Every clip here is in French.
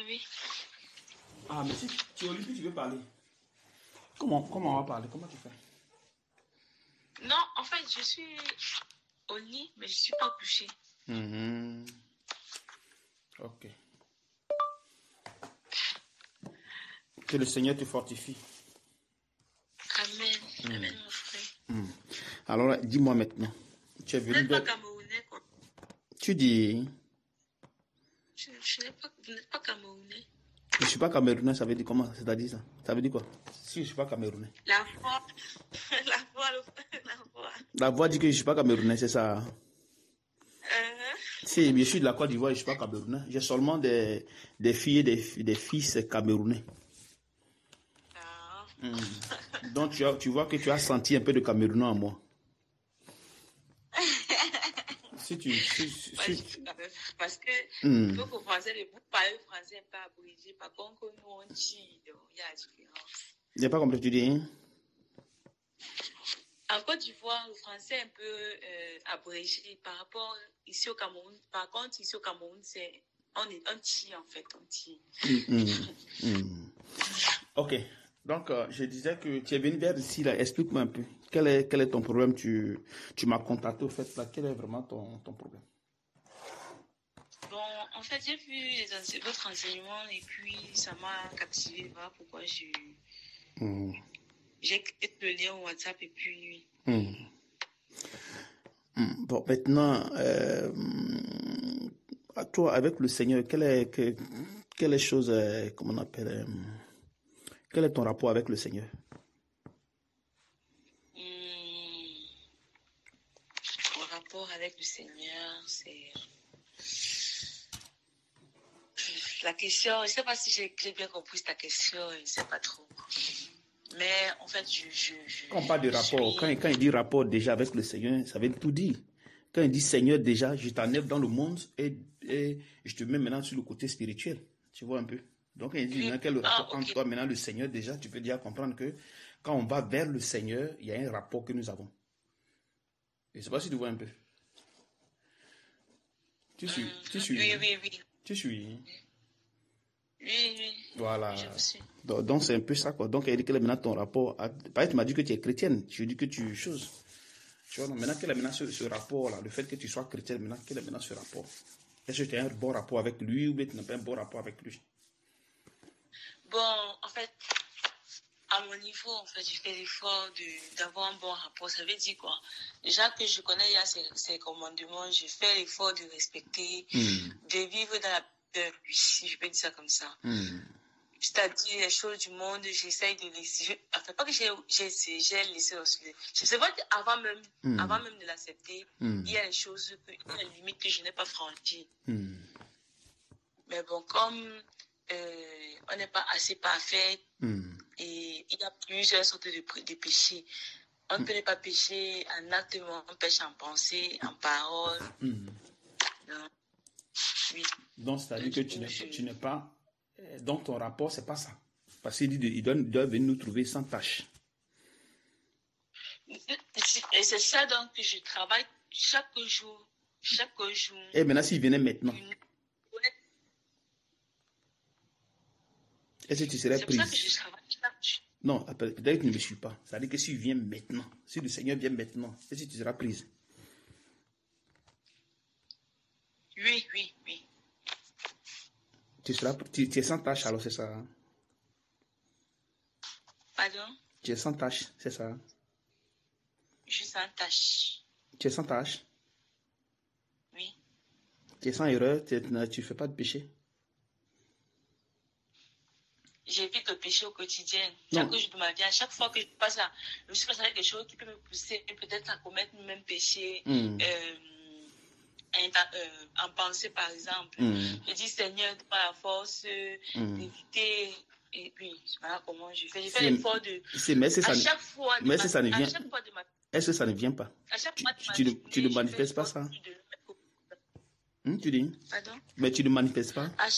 oui. Ah, mais si tu es au lit, tu veux parler. Comment on va parler? Comment tu fais? Non, en fait, je suis au lit, mais je ne suis pas couchée. Ok. Que le Seigneur te fortifie. Amen. Amen, mon frère. Alors, là, dis-moi maintenant. Tu es Vous venu n'êtes pas de... camerounais, quoi. Tu dis... Vous n'êtes pas camerounais. Je ne suis pas camerounais, ça veut dire comment? C'est-à-dire ça? Ça veut dire quoi? Si je ne suis pas camerounais. La voix. La voix, la voix. La voix dit que je ne suis pas camerounais, c'est ça? Si, je suis de la Côte d'Ivoire, je ne suis pas camerounais. J'ai seulement des filles et des fils camerounais. Ah. Donc, tu vois que tu as senti un peu de camerounais en moi. Parce que il faut que vous français, vous parlez français un peu abrégé. Par contre, nous, on dit, il y a la différence. Je n'ai pas compris, tu dis. En Côte d'Ivoire, le français est un peu abrégé par rapport ici au Cameroun. Par contre, ici au Cameroun, on tire en fait, on tire. Ok. Donc, je disais que tu es venu vers ici, là. Explique-moi un peu. Quel est ton problème? Tu m'as contacté au fait, là. Quel est vraiment ton problème? Bon, en fait, j'ai vu votre enseignement et puis ça m'a captivé. Voilà pourquoi j'ai cliqué le lien au WhatsApp et puis... Bon, maintenant, à toi, avec le Seigneur, quelle est chose, comment on appelle, quel est ton rapport avec le Seigneur? Mon rapport avec le Seigneur, c'est... La question, je ne sais pas si j'ai bien compris ta question, je ne sais pas trop. Mais en fait, quand on parle de rapport, quand il dit rapport déjà avec le Seigneur, ça veut tout dire. Quand il dit Seigneur déjà, je t'enlève dans le monde et je te mets maintenant sur le côté spirituel. Tu vois un peu? Donc quand il dit quel est le rapport entre toi maintenant le Seigneur déjà, tu peux déjà comprendre que quand on va vers le Seigneur, il y a un rapport que nous avons. Je ne sais pas si tu vois un peu. Tu suis? Oui. Tu suis? Oui. Voilà. Je vous suis. Donc c'est un peu ça quoi. Donc il dit quel est maintenant ton rapport. Par exemple, tu m'as dit que tu es chrétienne. Je dis que tu choses. Tu vois, maintenant quel est maintenant ce rapport là, le fait que tu sois chrétienne maintenant, quel est maintenant ce rapport? Est-ce que tu as un bon rapport avec lui ou bien tu n'as pas un bon rapport avec lui? Bon, en fait, à mon niveau, en fait, je fais l'effort d'avoir un bon rapport. Ça veut dire quoi? Déjà que je connais ses commandements, je fais l'effort de respecter, de vivre dans la peur, si je peux dire ça comme ça. C'est-à-dire les choses du monde, j'essaye de laisser. Enfin, pas que j'ai laissé aussi. C'est vrai qu'avant même de l'accepter, il y a des choses, il y a des limites que je n'ai pas franchies. Mais bon, comme on n'est pas assez parfait et il y a plusieurs sortes de péchés. On ne peut pas pécher en acte, mais on pêche en pensée, en parole. Oui. Donc, c'est-à-dire que tu n'es pas... Donc, ton rapport, c'est pas ça. Parce qu'il dit qu'il doit venir nous trouver sans tâche. Et c'est ça donc que je travaille chaque jour. Et maintenant, s'il venait maintenant, est-ce que tu serais prise? C'est pour ça que je travaille chaque jour. Non, peut-être que tu ne me suis pas. C'est-à-dire que s'il vient maintenant, si le Seigneur vient maintenant, est-ce que tu seras prise? Oui. Tu es sans tâche alors, c'est ça? Hein? Pardon? Tu es sans tâche, c'est ça? Hein? Je suis sans tâche. Tu es sans tâche? Oui. Tu es sans erreur, tu ne fais pas de péché? J'évite le péché au quotidien. Chaque jour de ma vie, à chaque fois que je passe avec quelque chose qui peut me pousser peut-être à commettre le même péché, en pensée par exemple. Je dis Seigneur, donne-moi la force d'éviter. Et puis, voilà comment je fais. Je fais l'effort de. À chaque fois de ma. Est-ce que ça ne vient pas? À chaque fois tu ne manifestes pas ça? Tu dis? Pardon? Mais tu ne manifestes pas? À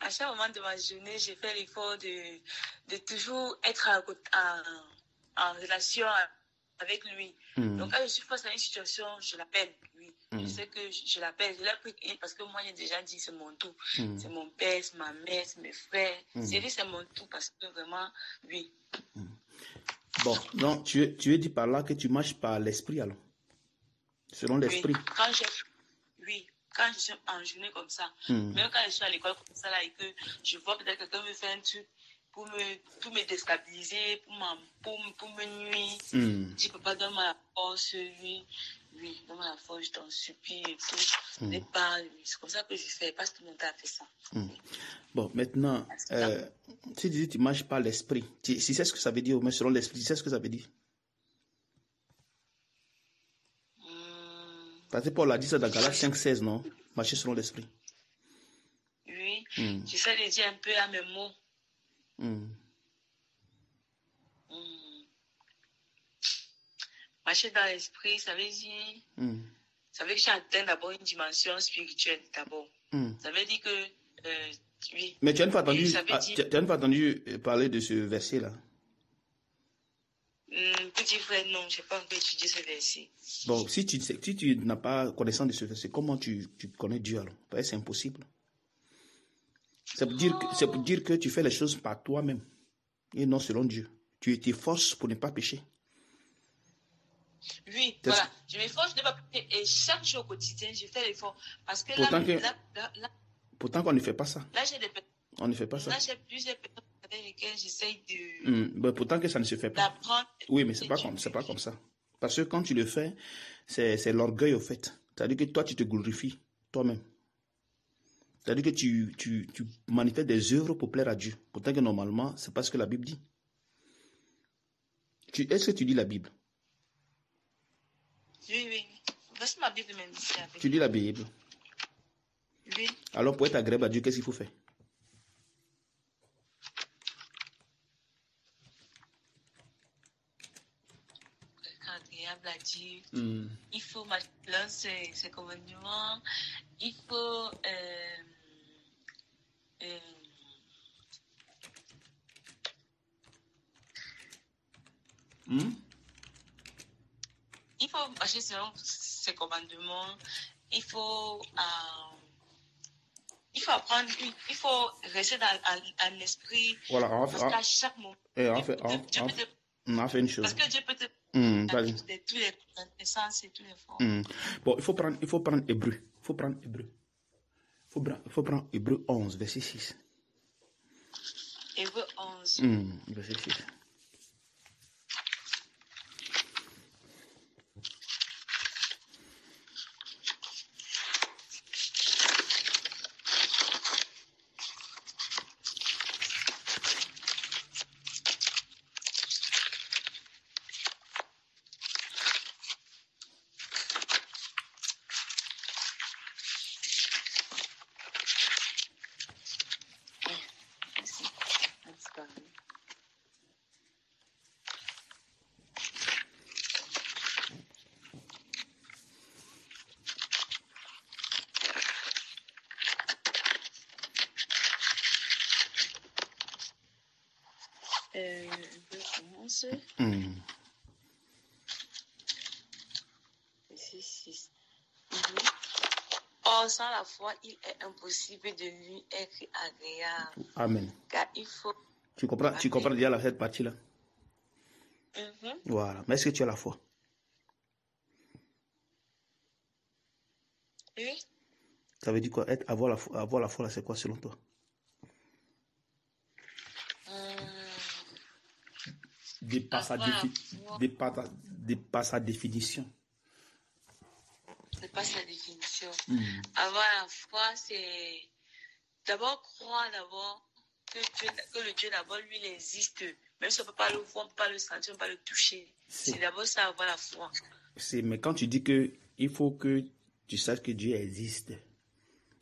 chaque moment de ma journée, j'ai fait l'effort de toujours être en relation avec lui. Donc, quand je suis face à une situation, je l'appelle, lui. Je sais que je l'appelle. Je l'ai pris parce que moi, j'ai déjà dit c'est mon tout. C'est mon père, c'est ma mère, c'est mes frères. C'est mon tout parce que vraiment, oui. Bon, donc tu es dit par là que tu marches par l'esprit alors. Selon l'esprit. Oui, quand je suis en journée comme ça, même quand je suis à l'école comme ça là, et que je vois peut-être quelqu'un me faire un truc pour me déstabiliser, pour me nuire, je ne peux pas donner la force, oui, donne-moi la force, je t'en supplie, et tout. C'est comme ça que je fais, parce que tout le monde a fait ça. Bon, maintenant, tu dis que tu marches par l'esprit. Tu sais ce que ça veut dire, mais selon l'esprit, tu sais ce que ça veut dire? Parce que Paul a dit ça dans Galates 5,16, non? Marcher selon l'esprit. Oui, j'essaie de dire un peu à mes mots. Marcher dans l'esprit, ça veut dire... Ça veut dire que j'atteins d'abord une dimension spirituelle, d'abord. Ça veut dire que... oui. Mais tu n'as pas entendu parler de ce verset-là? Petit frère, non, je n'ai pas encore étudié ce verset. Bon, si tu n'as pas connaissance de ce verset, comment tu connais Dieu alors? Parce que c'est impossible. C'est pour dire que tu fais les choses par toi-même et non selon Dieu. Tu t'efforces pour ne pas pécher. Oui, voilà. Je m'efforce de ne pas pécher et chaque jour au quotidien, je fais l'effort. Parce que pourtant qu'on ne fait pas ça. Là, j'ai des personnes. On ne fait pas ça. Là, j'ai plusieurs personnes avec lesquelles j'essaye de... Mais pourtant que ça ne se fait pas. Oui, mais c'est pas comme ça. Parce que quand tu le fais, c'est l'orgueil au fait. C'est-à-dire que toi, tu te glorifies toi-même. C'est-à-dire que tu manifestes des œuvres pour plaire à Dieu. Pourtant que normalement, c'est pas ce que la Bible dit. Est-ce que tu lis la Bible? Oui. Voici ma Bible même ici. Tu lis la Bible? Oui. Alors pour être agréable à Dieu, qu'est-ce qu'il faut faire? Agréable à Dieu. Il faut marcher ses commandements. Il faut... Il faut marcher selon ses commandements. Il faut apprendre, il faut rester dans l'esprit. Voilà, parce qu'à chaque moment, on a fait une chose. Parce que Dieu peut te de tous les connaissances et tous les formes. Bon, il faut prendre Hébreu. Il faut prendre Hébreu 11, verset 6. Hébreu 11. Verset 6. Or, sans la foi, il est impossible de lui être agréable. Amen. Car il faut... Tu comprends déjà cette partie-là? Voilà. Mais est-ce que tu as la foi? Oui. Ça veut dire quoi? Avoir la foi, là, c'est quoi selon toi? Dépasse sa définition. C'est pas sa définition. Avoir la foi, c'est d'abord croire que le Dieu d'abord, lui, il existe. Même si on ne peut pas le voir, on ne peut pas le sentir, on ne peut pas le toucher. C'est d'abord ça, avoir la foi. Mais quand tu dis qu'il faut que tu saches que Dieu existe,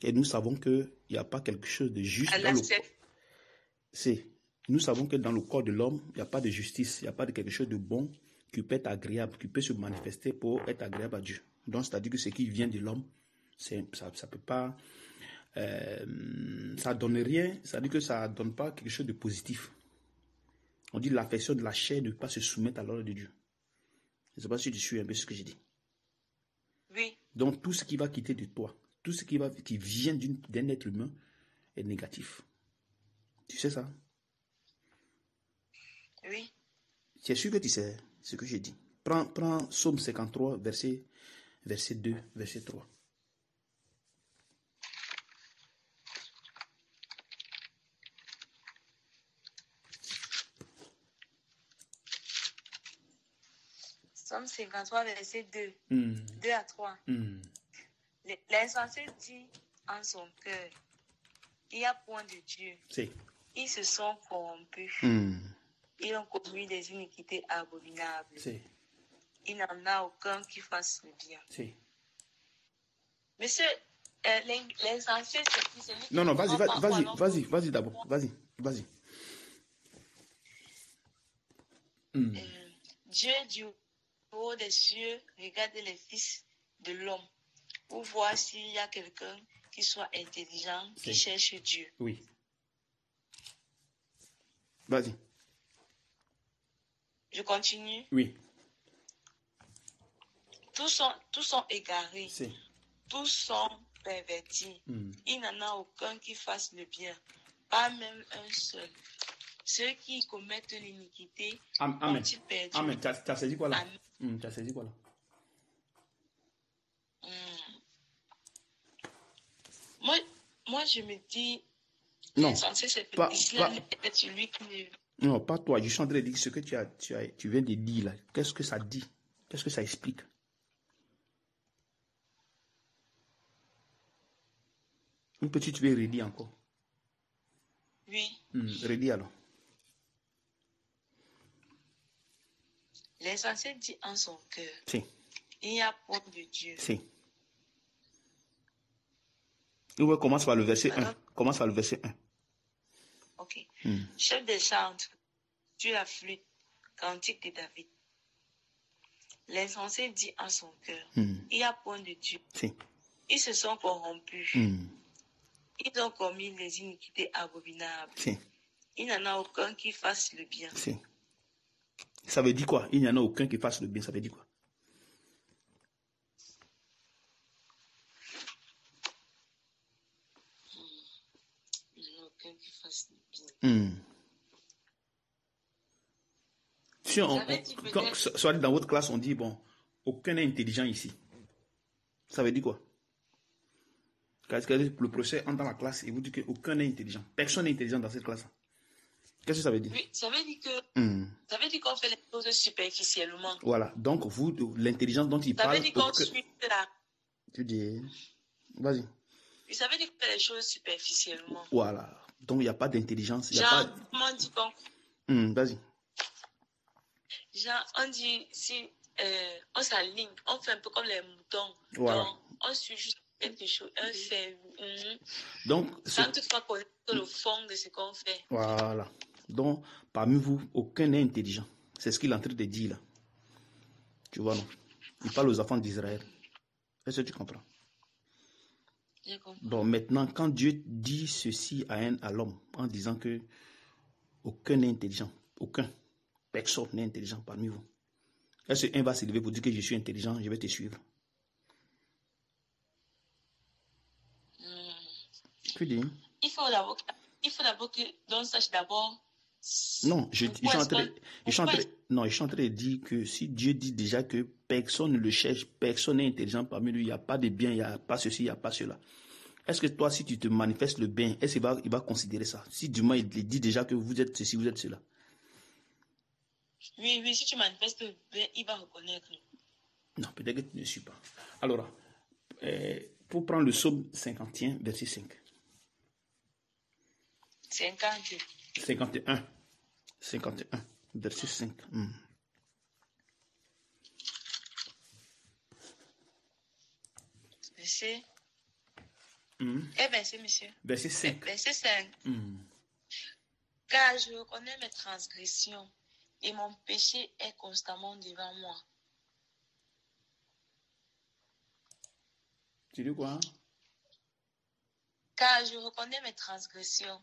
et nous savons qu'il n'y a pas quelque chose de juste dans le corps. Nous savons que dans le corps de l'homme, il n'y a pas de justice, il n'y a pas de quelque chose de bon qui peut être agréable, qui peut se manifester pour être agréable à Dieu. Donc, c'est-à-dire que ce qui vient de l'homme, ça peut pas... ça donne rien, c'est-à-dire que ça ne donne pas quelque chose de positif. On dit l'affection de la chair ne peut pas se soumettre à l'ordre de Dieu. Je ne sais pas si tu suis un peu ce que j'ai dit. Oui. Donc, tout ce qui va quitter de toi, tout ce qui vient d'un être humain est négatif. Tu sais ça? Oui. C'est sûr que tu sais ce que j'ai dit. Prends Psaume 53, verset 2, verset 3. Somme 53, verset 2. 2 à 3. L'insensé dit en son cœur, il n'y a point de Dieu. Si. Ils se sont corrompus. Ils ont commis des iniquités abominables. Si. Il n'en a aucun qui fasse le bien. Si. Monsieur, l'insensé, c'est celui qui... Non, vas-y d'abord. Vas-y. Dieu du haut des cieux regarde les fils de l'homme pour voir s'il y a quelqu'un qui soit intelligent, qui cherche Dieu. Oui. Vas-y. Je continue. Oui. Tous sont égarés. Tous sont pervertis. Il n'en a aucun qui fasse le bien. Pas même un seul. Ceux qui commettent l'iniquité ont-ils perdu? Amen. Tu as saisi quoi là? Tu as saisi quoi là? Moi, je me dis... Non, c'est celui qui... Non, pas toi. Je suis en train de dire ce que tu viens de dire là. Qu'est-ce que ça dit? Qu'est-ce que ça explique? Une petite, tu veux redire encore? Oui. Redis alors. L'insensé dit en son cœur, si. Il n'y a point de Dieu. Si. Oui, commence par le verset 1. Commence par le verset 1. Ok. Chef des chantres, sur la flûte, cantique de David. L'insensé dit en son cœur, Il n'y a point de Dieu. Si. Ils se sont corrompus. Ils ont commis les iniquités abominables. Si. Il n'y en a aucun qui fasse le bien. Si. Ça veut dire quoi? Il n'y en a aucun qui fasse le bien. Ça veut dire quoi? Il n'y en a aucun qui fasse le bien. Si soit dans votre classe, on dit, bon, aucun n'est intelligent ici. Ça veut dire quoi? Quand le professeur entre dans la classe et vous dit qu'aucun n'est intelligent. Personne n'est intelligent dans cette classe. Qu'est-ce que ça veut dire? Oui, ça veut dire qu'on fait les choses superficiellement. Voilà. Donc, vous, l'intelligence dont il parle... Ça veut dire qu'on suit la... Tu dis... Vas-y. Oui, ça veut dire qu'on fait les choses superficiellement. Voilà. Donc, il n'y a pas d'intelligence. Comment dit qu'on... Vas-y. Genre, on dit, si on s'aligne, on fait un peu comme les moutons. Voilà. Donc, on suit juste quelque chose, un fait. Donc, sans toutefois connaître le fond de ce qu'on fait. Voilà. Donc, parmi vous, aucun n'est intelligent. C'est ce qu'il est en train de dire là. Tu vois, non? Il parle aux enfants d'Israël. Est-ce que tu comprends? Je comprends. Donc, maintenant, quand Dieu dit ceci à l'homme, en disant que aucun n'est intelligent, aucun, personne n'est intelligent parmi vous. Est-ce qu'un va se lever pour dire que je suis intelligent, je vais te suivre? Que dis? Il faut d'abord que l'on sache d'abord. Non, je suis en train de dire que si Dieu dit déjà que personne ne le cherche, personne n'est intelligent parmi lui, il n'y a pas de bien, il n'y a pas ceci, il n'y a pas cela. Est-ce que toi, si tu te manifestes le bien, est-ce qu'il va considérer ça? Si du moins il dit déjà que vous êtes ceci, vous êtes cela. Oui, si tu manifestes le bien, il va reconnaître. Non, peut-être que tu ne suis pas. Alors, pour prendre le psaume 51, verset 5. 51, verset 5. Verset. Verset, monsieur. Verset 5. Verset 5. Car je reconnais mes transgressions et mon péché est constamment devant moi. Tu dis quoi? Car je reconnais mes transgressions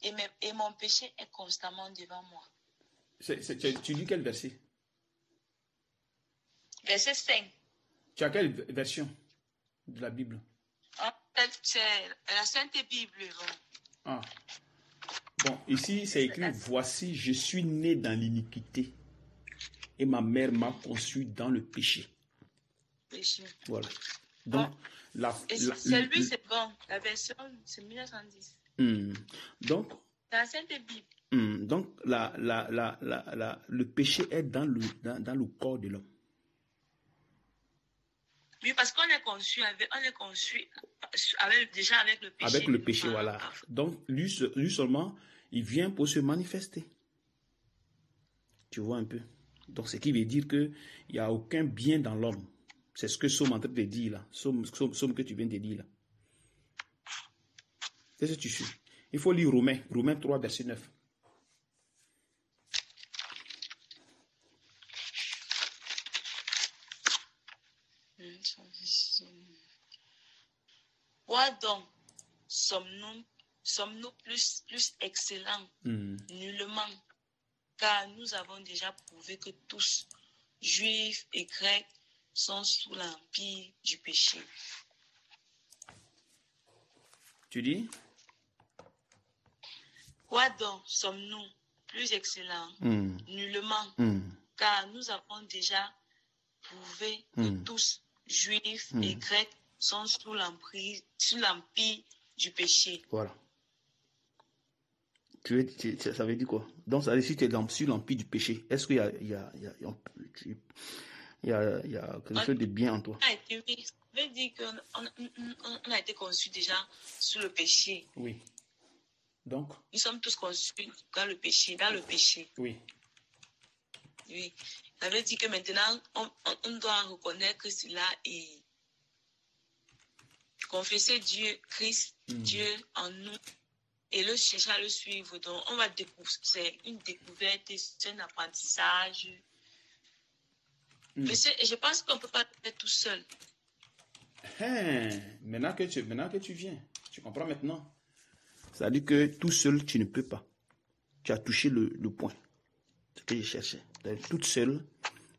et mon péché est constamment devant moi. Tu dis quel verset? Verset 5. Tu as quelle version de la Bible? En fait, c'est la Sainte Bible. Bon. Ah. Bon, ici, c'est écrit, voici, je suis né dans l'iniquité et ma mère m'a conçu dans le péché. Péché. Voilà. Donc, celui, c'est bon. La version, c'est 1910. Donc, la Sainte Bible. Donc, le péché est dans le corps de l'homme. Oui, parce qu'on est conçu déjà avec le péché. Avec le péché, voilà. Donc, lui seulement, il vient pour se manifester. Tu vois un peu. Donc, ce qui veut dire qu'il n'y a aucun bien dans l'homme. C'est ce que Somme est en train de dire là. Somme que tu viens de dire là. C'est ce que tu suis. Il faut lire Romains 3, verset 9. Quoi donc sommes-nous plus excellents? Nullement, car nous avons déjà prouvé que tous, juifs et grecs, sont sous l'empire du péché. Tu dis? Quoi donc sommes-nous plus excellents? Nullement, car nous avons déjà prouvé que tous, juifs et grecs, sont sous l'empire du péché. Voilà. Ça veut dire quoi? Donc, ça veut dire si tu es sur l'empire du péché, est-ce qu'il y a quelque chose de bien en toi? Oui, ça veut dire qu'on a été conçus déjà sous le péché. Oui. Donc? Nous sommes tous conçus dans le péché. Oui. Oui. Ça veut dire que maintenant, on doit reconnaître cela et confesser Dieu, Christ, Dieu en nous et le chercher à le suivre. Donc, on va découvrir, c'est une découverte, c'est un apprentissage. Mais je pense qu'on ne peut pas le faire tout seul. Maintenant que tu viens, tu comprends maintenant. C'est-à-dire que tout seul, tu ne peux pas. Tu as touché le point. Ce que je cherchais. Toute seule,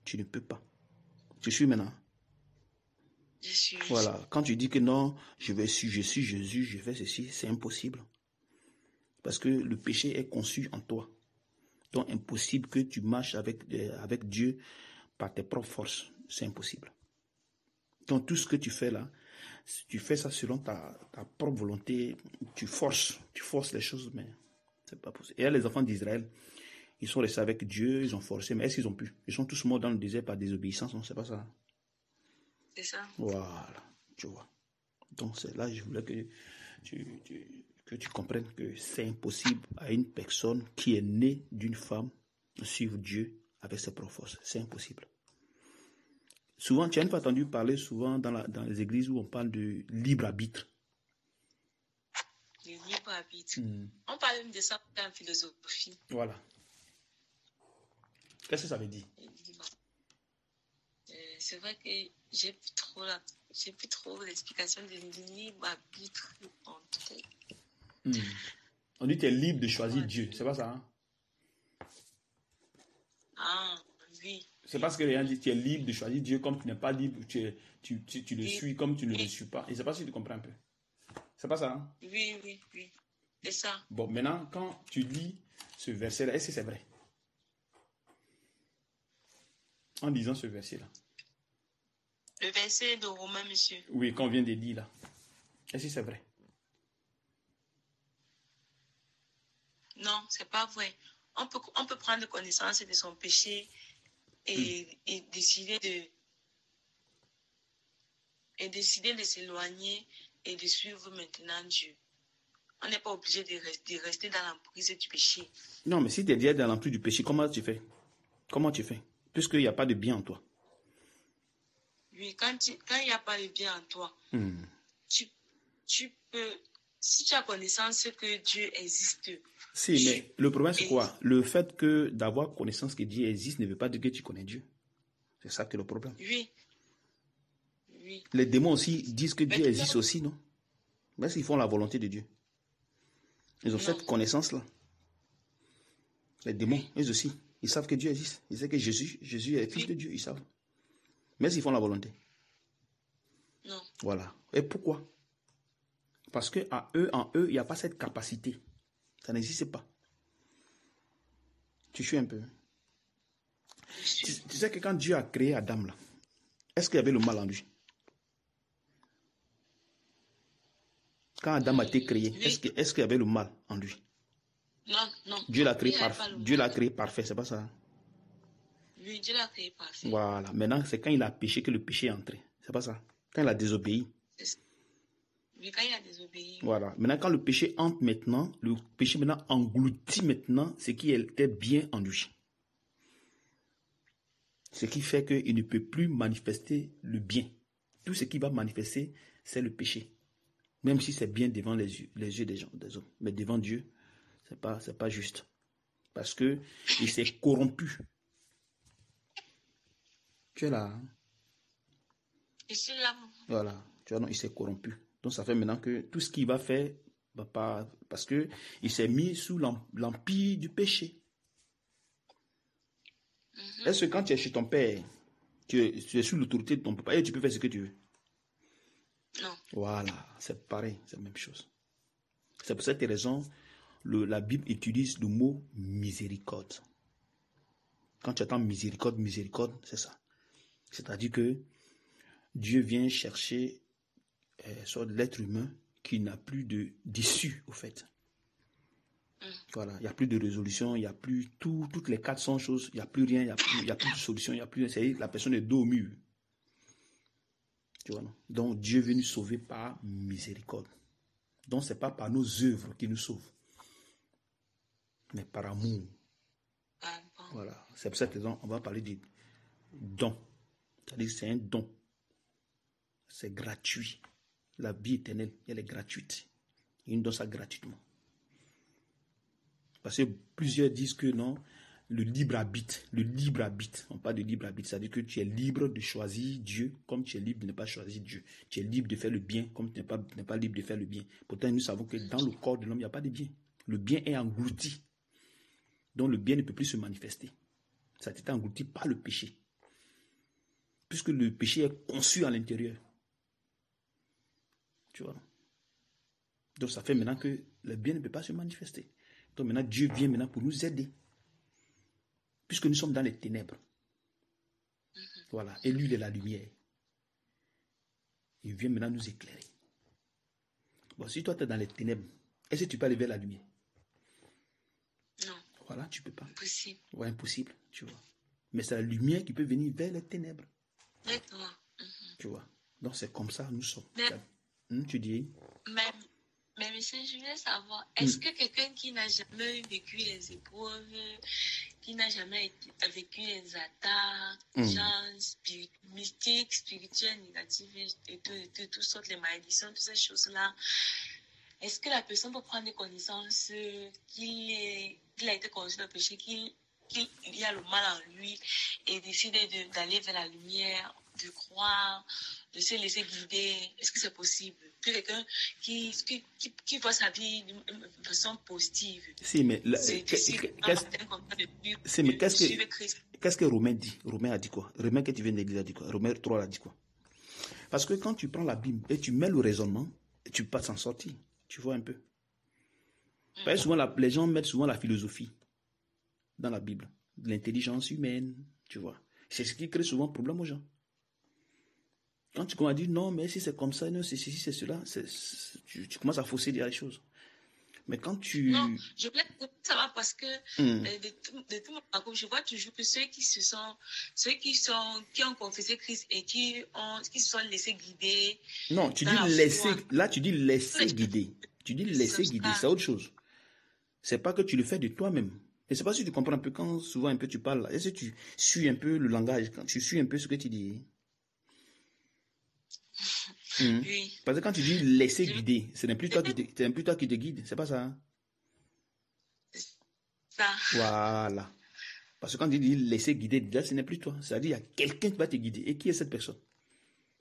tu ne peux pas. Tu suis maintenant? Je suis. Voilà. Quand tu dis que non, je suis Jésus, je fais ceci, c'est impossible. Parce que le péché est conçu en toi. Donc, impossible que tu marches avec Dieu par tes propres forces. C'est impossible. Donc, tout ce que tu fais là, tu fais ça selon ta propre volonté. Tu forces les choses, mais c'est pas possible. Et là, les enfants d'Israël, ils sont restés avec Dieu, ils ont forcé, mais est-ce qu'ils ont pu? Ils sont tous morts dans le désert par désobéissance, non? C'est pas ça. C'est ça. Voilà, tu vois. Donc, c'est là que je voulais que tu comprennes que c'est impossible à une personne qui est née d'une femme de suivre Dieu avec ses propres forces. C'est impossible. Souvent, tu as une fois entendu parler souvent dans les églises où on parle de libre arbitre. Le libre arbitre. On parle même de ça en philosophie. Voilà. Qu'est-ce que ça veut dire? C'est vrai que j'ai plus trop l'explication de libre arbitre en tête. On dit que tu es libre de choisir Dieu, c'est pas ça, hein? Ah, oui. C'est parce que les gens disent que tu es libre de choisir Dieu comme tu n'es pas libre, tu le suis comme tu ne le suis pas. Et c'est pas si tu comprends un peu. C'est pas ça, hein? Oui. C'est ça. Bon, maintenant, quand tu lis ce verset-là, est-ce que c'est vrai? En lisant ce verset-là. Le verset de Romains, monsieur. Oui, qu'on vient de dire là. Est-ce que c'est vrai? Non, c'est pas vrai. On peut prendre connaissance de son péché et décider de s'éloigner et de suivre maintenant Dieu. On n'est pas obligé de rester dans l'emprise du péché. Non, mais si tu es déjà dans l'emprise du péché, comment tu fais? Puisqu'il n'y a pas de bien en toi. Oui, quand il n'y a pas de bien en toi, tu peux, si tu as connaissance que Dieu existe. Si, mais le problème c'est quoi? Le fait que d'avoir connaissance que Dieu existe ne veut pas dire que tu connais Dieu. C'est ça qui est le problème. Oui. Les démons aussi disent que Dieu existe aussi, non? Mais ils font la volonté de Dieu. Ils ont cette connaissance-là. Les démons, eux aussi, ils savent que Dieu existe. Ils savent que Jésus est fils de Dieu, ils savent. Mais ils font la volonté. Non. Voilà. Et pourquoi? Parce qu'en eux, il n'y a pas cette capacité. Ça n'existe pas. Tu suis un peu. Tu sais que quand Dieu a créé Adam, là, est-ce qu'il y avait le mal en lui? Quand Adam a été créé, Oui. est-ce qu'il y avait le mal en lui? Non, non. Dieu l'a créé Il y avait parfait. pas le Dieu l'a mal. créé parfait, c'est pas ça? Oui, Dieu l'a créé parfait. Voilà. Maintenant, c'est quand il a péché que le péché est entré. C'est pas ça? Quand il a désobéi. Oui, quand il a désobéi. Voilà. Maintenant, quand le péché entre maintenant, le péché maintenant engloutit maintenant ce qui était bien en lui. Ce qui fait qu'il ne peut plus manifester le bien. Tout ce qui va manifester, c'est le péché. Même si c'est bien devant les yeux des gens, des hommes. Mais devant Dieu, c'est pas juste. Parce que il s'est corrompu. Tu es là. Hein? Je suis là. Voilà. Tu vois, non, il s'est corrompu. Donc ça fait maintenant que tout ce qu'il va faire, va pas, parce que il s'est mis sous l'empire du péché. Est-ce que quand tu es chez ton père, tu es sous l'autorité de ton papa et tu peux faire ce que tu veux? Non. Voilà, c'est pareil, c'est la même chose. C'est pour cette raison, la Bible utilise le mot miséricorde. Quand tu attends miséricorde, miséricorde, c'est ça. C'est-à-dire que Dieu vient chercher sur l'être humain qui n'a plus d'issue, au fait. Voilà, il n'y a plus de résolution, il n'y a plus toutes les 400 choses, il n'y a plus rien, il n'y a plus de solution, il n'y a plus rien. La personne est dos au mur. Tu vois, non? Donc Dieu est venu sauver par miséricorde. Donc ce n'est pas par nos œuvres qu'il nous sauve, mais par amour. Voilà, c'est pour cette raison on va parler du don. C'est-à-dire que c'est un don. C'est gratuit. La vie éternelle, elle est gratuite. Il nous donne ça gratuitement. Parce que plusieurs disent que non, le libre arbitre, on parle de libre arbitre, c'est-à-dire que tu es libre de choisir Dieu comme tu es libre de ne pas choisir Dieu. Tu es libre de faire le bien comme tu n'es pas libre de faire le bien. Pourtant, nous savons que dans le corps de l'homme, il n'y a pas de bien. Le bien est englouti. Donc le bien ne peut plus se manifester. Ça a été englouti par le péché. Puisque le péché est conçu à l'intérieur. Tu vois. Donc ça fait maintenant que le bien ne peut pas se manifester. Donc maintenant Dieu vient maintenant pour nous aider. Puisque nous sommes dans les ténèbres. Voilà. Et lui, il est la lumière. Il vient maintenant nous éclairer. Bon, si toi tu es dans les ténèbres, est-ce que tu peux aller vers la lumière? Non. Voilà, tu ne peux pas. Impossible. Ouais, impossible, tu vois. Mais c'est la lumière qui peut venir vers les ténèbres. D'accord. Tu vois. Donc c'est comme ça nous sommes. Mais, tu dis? Mais monsieur, je voulais savoir, est-ce que quelqu'un qui n'a jamais vécu les épreuves, qui n'a jamais vécu les attaques, genre mystiques, spirituelles, négatives, et toutes sortes de malédictions, toutes ces choses-là, est-ce que la personne peut prendre connaissance qu'il a été conçu le péché, qu'il y a le mal en lui et décider d'aller vers la lumière, de croire, de se laisser guider? Est-ce que c'est possible que quelqu'un qui voit sa vie d'une façon positive? Si, mais qu'est-ce que Romain dit? Romain a dit quoi? Romain que tu viens de dire a dit quoi? Romain 3 a dit quoi? Parce que quand tu prends la Bible et tu mets le raisonnement, tu ne peux pas s'en sortir. Tu vois un peu. Parce que souvent, les gens mettent souvent la philosophie dans la Bible, l'intelligence humaine, tu vois. C'est ce qui crée souvent problème aux gens. Quand tu commences à dire non, mais si c'est comme ça, non, c'est ceci, c'est cela, tu commences à fausser les choses. Mais quand tu... Non, je voulais ça va parce que de tout mon parcours, je vois toujours que ceux qui ont confessé Christ et qui se sont laissés guider. Non, tu dis laisser, là tu dis laisser guider. Tu dis laisser guider, c'est autre chose. C'est pas que tu le fais de toi-même. Et c'est pas si tu comprends un peu quand souvent un peu tu parles. Est-ce que tu suis un peu le langage, quand tu suis un peu ce que tu dis? Oui. Parce que quand tu dis laisser guider, ce n'est plus toi qui te guide, c'est pas ça. Hein? Ça. Voilà. Parce que quand tu dis laisser guider, déjà ce n'est plus toi. C'est-à-dire qu'il y a quelqu'un qui va te guider. Et qui est cette personne?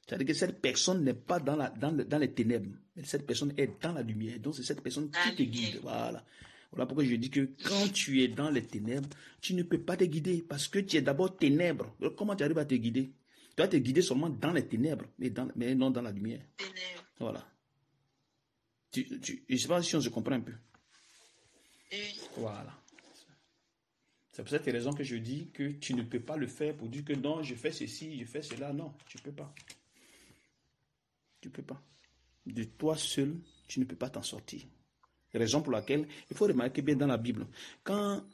C'est-à-dire que cette personne n'est pas dans les ténèbres. Mais cette personne est dans la lumière. Donc c'est cette personne qui te guide. Voilà. Voilà pourquoi je dis que quand tu es dans les ténèbres, tu ne peux pas te guider parce que tu es d'abord ténèbres. Alors, comment tu arrives à te guider? Tu dois te guider seulement dans les ténèbres, mais non dans la lumière. Ténèbres. Voilà. Je ne sais pas si on se comprend un peu. Oui. Voilà. C'est pour cette raison que je dis que tu ne peux pas le faire pour dire que non, je fais ceci, je fais cela. Non, tu ne peux pas. Tu ne peux pas. De toi seul, tu ne peux pas t'en sortir. Raison pour laquelle, il faut remarquer bien dans la Bible, quand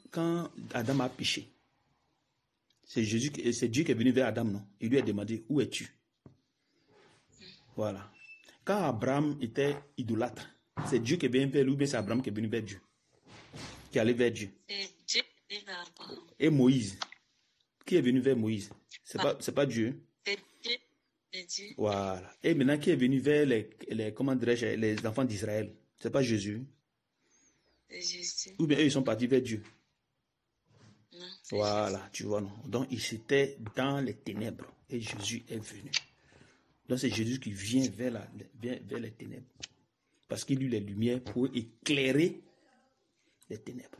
Adam a péché, c'est Dieu qui est venu vers Adam, non? Il lui a demandé, où es-tu? Voilà. Quand Abraham était idolâtre, c'est Dieu qui est venu vers lui, mais c'est Abraham qui est venu vers Dieu. Qui est allé vers Dieu. C'est Dieu qui est vers Abraham. Et Moïse, qui est venu vers Moïse? C'est pas Dieu. C'est Dieu. C'est Dieu. Voilà. Et maintenant, qui est venu vers comment dirais-je, les enfants d'Israël? C'est pas Jésus. C'est Jésus. Ou bien eux, ils sont partis vers Dieu. Non, Voilà, Jésus. tu vois, non. Donc, ils étaient dans les ténèbres et Jésus est venu. Donc, c'est Jésus qui vient vers les ténèbres. Parce qu'il eut les lumières pour éclairer les ténèbres.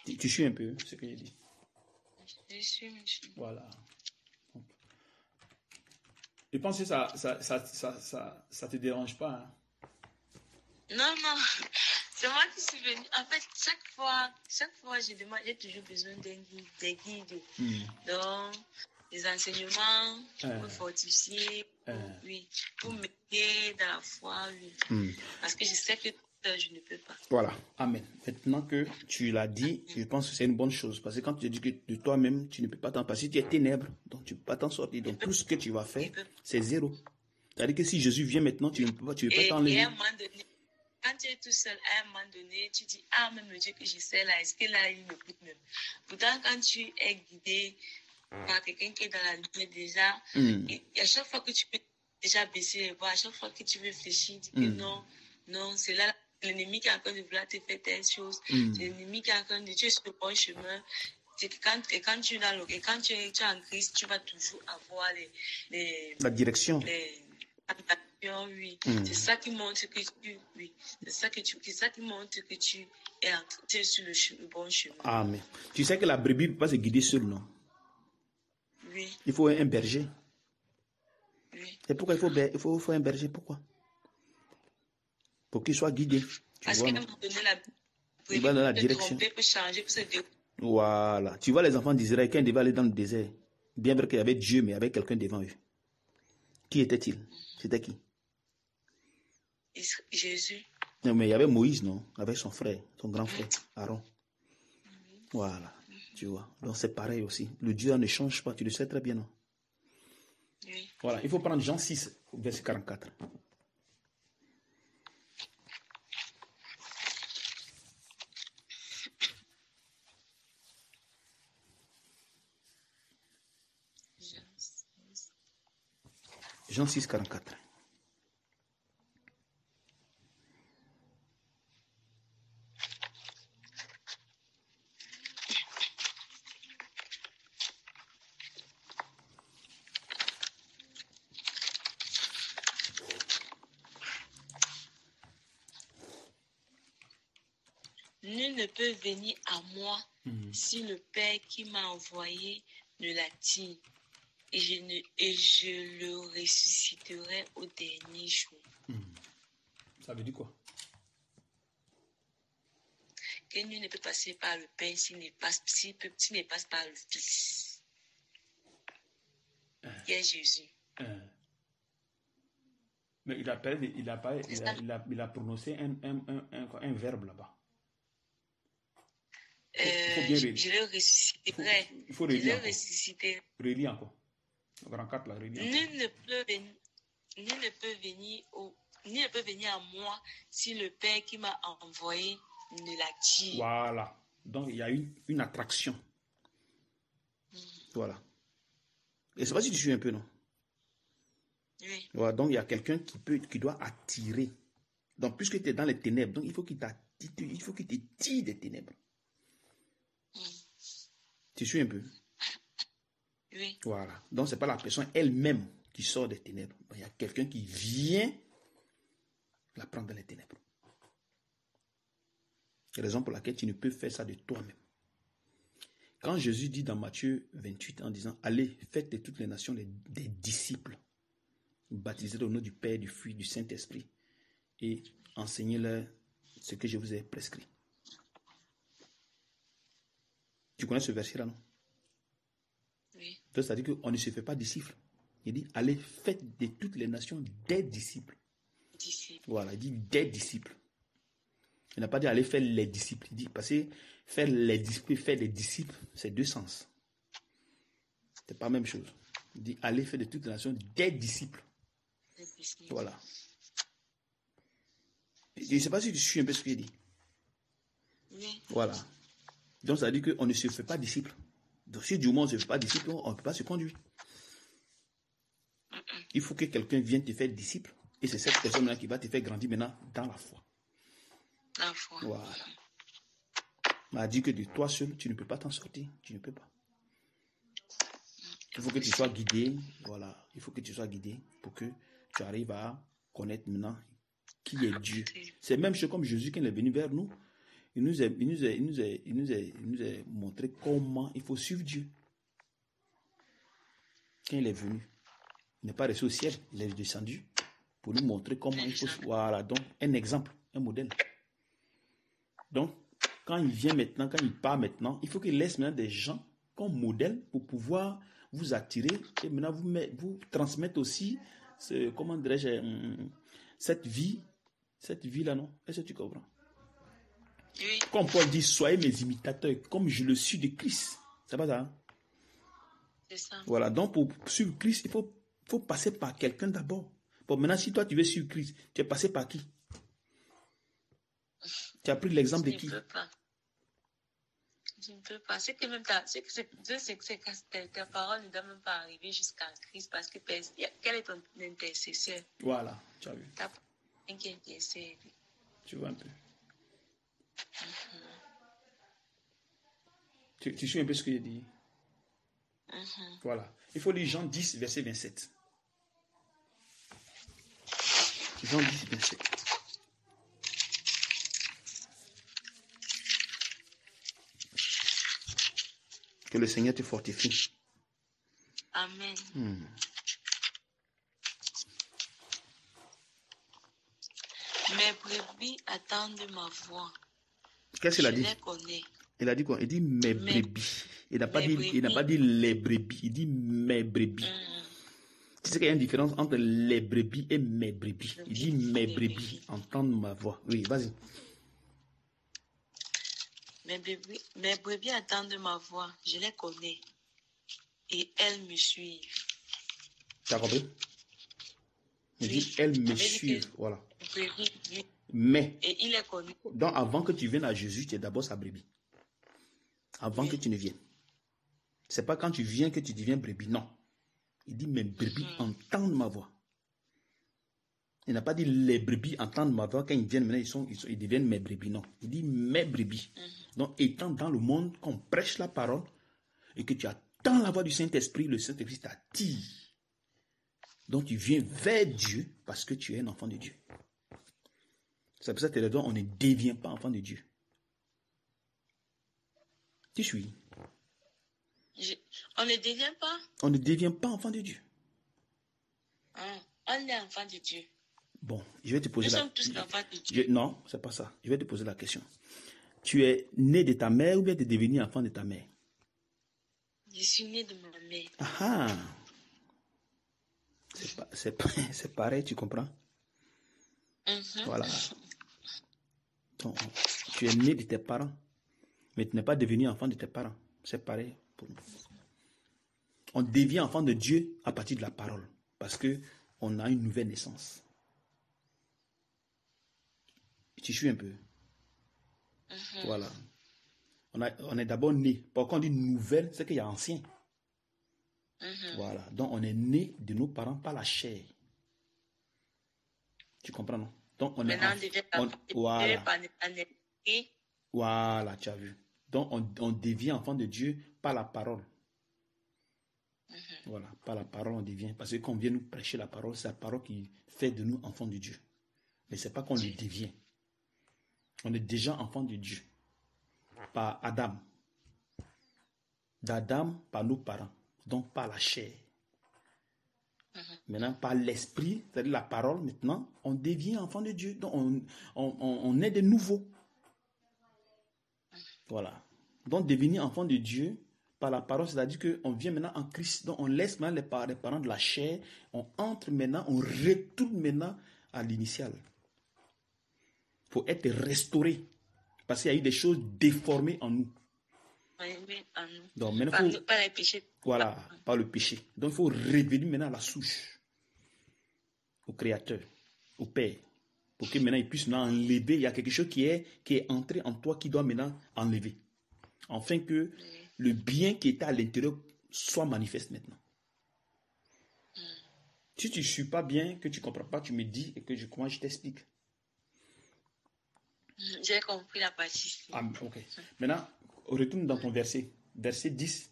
Tu suis un peu ce que j'ai dit. Je suis, monsieur. Voilà. Je pense que ça te dérange pas. Hein? Non, non. C'est moi qui suis venue. En fait, chaque fois, j'ai toujours besoin des guides. Donc, des enseignements pour me fortifier, oui, pour m'aider dans la foi, oui. Parce que je sais que je ne peux pas. Voilà, amen. Maintenant que tu l'as dit, je pense que c'est une bonne chose. Parce que quand tu dis que de toi-même, tu ne peux pas t'en passer, tu es ténèbre, donc tu ne peux pas t'en sortir. Donc tout ce que tu vas faire, c'est zéro. C'est-à-dire que si Jésus vient maintenant, tu ne peux pas t'enlever. Et à un moment donné, quand tu es tout seul, à un moment donné, tu dis, ah, même le Dieu que je sais là, est-ce que là, il m'écoute même? Pourtant, quand tu es guidé par quelqu'un qui est dans la lumière déjà, et à chaque fois que tu peux déjà baisser les bras, à chaque fois que tu réfléchis, dis que non, c'est là l'ennemi qui est en train de vouloir te faire telle chose, c'est l'ennemi qui est en train de, tu es sur le bon chemin. C'est que quand tu es dans et quand tu es en Christ, tu vas toujours avoir la direction. Oui, c'est ça qui montre que tu montre que tu es sur le bon chemin. Amen. Tu sais que la brebis ne peut pas se guider seule, non? Oui. Il faut un berger. Oui. Et pourquoi il faut un berger? Pourquoi? Pour qu'il soit guidé. Parce qu'à un moment donné, il va dans la direction. Peut changer, peut se dérouler. Voilà. Tu vois les enfants d'Israël, quand ils devaient aller dans le désert, bien vrai qu'il y avait Dieu, mais il y avait quelqu'un devant eux. Qui était-il? C'était qui? Jésus. Non, mais il y avait Moïse, non? Avec son frère, son grand frère, Aaron. Voilà. Tu vois. Donc c'est pareil aussi. Le Dieu ne change pas, tu le sais très bien, non? Oui. Voilà. Il faut prendre Jean 6, verset 44. Jean 6, 44. Nul ne peut venir à moi si le Père qui m'a envoyé ne l'attire. Et je le ressusciterai au dernier jour. Ça veut dire quoi? Que nul ne peut passer par le Père s'il ne passe par le Fils. Qui est Jésus. Mais il a prononcé un verbe là-bas. Je le ressusciterai. Il faut relire encore. Relis encore. Nul ne peut venir à moi si le Père qui m'a envoyé ne l'attire. Voilà. Donc il y a une attraction. Voilà. Et c'est pas si tu suis un peu, non? Oui. Voilà. Donc il y a quelqu'un qui doit attirer. Donc puisque tu es dans les ténèbres, donc il faut qu'il te tire des ténèbres. Tu suis un peu? Oui. Voilà. Donc, ce n'est pas la personne elle-même qui sort des ténèbres. Il y a quelqu'un qui vient la prendre dans les ténèbres. C'est la raison pour laquelle tu ne peux faire ça de toi-même. Quand Jésus dit dans Matthieu 28 en disant, allez, faites de toutes les nations des disciples, baptisez au nom du Père, du Fils, du Saint-Esprit, et enseignez-leur ce que je vous ai prescrit. Tu connais ce verset-là, non? Oui. Donc, ça veut dire qu'on ne se fait pas disciples. Il dit, allez, faites de toutes les nations des disciples. Voilà, il dit des disciples. Il n'a pas dit allez faire les disciples. Il dit, parce que faire les disciples, faire les disciples, c'est deux sens. C'est pas la même chose. Il dit allez faire de toutes les nations des disciples. Voilà. Je ne sais pas si tu suis un peu ce qu'il dit. Oui. Voilà. Donc ça veut dire qu'on ne se fait pas disciple. Donc si du moins on ne se fait pas disciple, on ne peut pas se conduire. Il faut que quelqu'un vienne te faire disciple. Et c'est cette personne-là qui va te faire grandir maintenant dans la foi. La foi. Voilà. On a dit que de toi seul, tu ne peux pas t'en sortir. Tu ne peux pas. Il faut que tu sois guidé. Voilà. Il faut que tu sois guidé pour que tu arrives à connaître maintenant qui est Dieu. C'est même chose comme Jésus quand il est venu vers nous. Il nous a montré comment il faut suivre Dieu. Quand il est venu, il n'est pas resté au ciel. Il est descendu pour nous montrer comment il faut. Voilà. Donc, un exemple, un modèle. Donc, quand il vient maintenant, quand il part maintenant, il faut qu'il laisse maintenant des gens comme modèle pour pouvoir vous attirer et maintenant vous transmettre aussi, comment dirais-je, cette vie-là, non? Est-ce que tu comprends? Oui. Comme Paul dit, soyez mes imitateurs, comme je le suis de Christ. C'est pas ça? Hein? C'est ça. Voilà, donc pour suivre Christ, il faut passer par quelqu'un d'abord. Bon, maintenant, si toi tu veux suivre Christ, tu es passé par qui? Tu as pris l'exemple de qui? Je ne peux pas. Je ne peux pas. C'est que même ta parole ne doit même pas arriver jusqu'à Christ parce que quel est ton intercesseur? Voilà, tu as vu. Tu as un qui intercède. Tu vois un peu. Tu suis un peu ce que j'ai dit. Voilà. Il faut lire Jean 10, verset 27. Jean 10, 27. Que le Seigneur te fortifie. Amen. Mes brebis attendent ma voix. Qu'est-ce qu'il a dit? Je les connais. Il a dit quoi? Il dit mes brebis. Il n'a pas dit les brebis. Il dit mes brebis. Tu sais qu'il y a une différence entre les brebis et mes brebis. Il dit mes brebis entendent ma voix. Oui, vas-y. Mes brebis attendent ma voix. Je les connais. Et elles me suivent. Tu as compris? Il dit elles me suivent. Voilà. Brebis, Mais. et il est connu. Donc avant que tu viennes à Jésus, tu es d'abord sa brebis. Avant que tu ne viennes. C'est pas quand tu viens que tu deviens brebis. Non. Il dit mes brebis entendent ma voix. Il n'a pas dit les brebis entendent ma voix. Quand ils viennent maintenant, ils deviennent mes brebis. Non. Il dit mes brebis. Donc étant dans le monde qu'on prêche la parole et que tu attends la voix du Saint-Esprit, le Saint-Esprit t'attire. Donc tu viens vers Dieu parce que tu es un enfant de Dieu. C'est pour ça que on ne devient pas enfant de Dieu. Tu suis? On ne devient pas? On ne devient pas enfant de Dieu. On est enfant de Dieu. Bon, je vais te poser Nous sommes tous enfants de Dieu. Non, c'est pas ça. Je vais te poser la question. Tu es né de ta mère ou bien tu es devenu enfant de ta mère? Je suis né de ma mère. Ah! C'est pareil, tu comprends? Voilà. Donc, tu es né de tes parents, mais tu n'es pas devenu enfant de tes parents. C'est pareil pour nous. On devient enfant de Dieu à partir de la parole, parce qu'on a une nouvelle naissance. Tu suis un peu? Voilà. On est d'abord né. Quand on dit nouvelle, c'est qu'il y a ancien. Voilà. Donc, on est né de nos parents par la chair. Tu comprends, non? Donc, on maintenant, voilà, tu as vu. Donc, on devient enfant de Dieu par la parole. Voilà, par la parole, on devient. Parce que quand on vient nous prêcher la parole, c'est la parole qui fait de nous enfants de Dieu. Mais ce n'est pas qu'on le devient. On est déjà enfant de Dieu. Par Adam. d'Adam par nos parents, donc par la chair. Maintenant, par l'esprit, c'est-à-dire la parole, maintenant, on devient enfant de Dieu. Donc, on est de nouveau. Voilà. Donc, devenir enfant de Dieu par la parole, c'est-à-dire qu'on vient maintenant en Christ. Donc, on laisse maintenant les parents de la chair. On entre maintenant, on retourne maintenant à l'initial. Il faut être restauré. Parce qu'il y a eu des choses déformées en nous. Donc, maintenant, il faut, par les péchés. Voilà, par le péché. Donc, il faut revenir maintenant à la souche, au Créateur, au Père, pour que maintenant il puisse maintenant enlever. Il y a quelque chose qui est entré en toi qui doit maintenant enlever. Afin que le bien qui était à l'intérieur soit manifeste maintenant. Si tu ne suis pas bien, que tu ne comprends pas, tu me dis et que moi je t'explique. J'ai compris la partie. Ah, ok. Maintenant, retourne dans ton verset. Verset 10.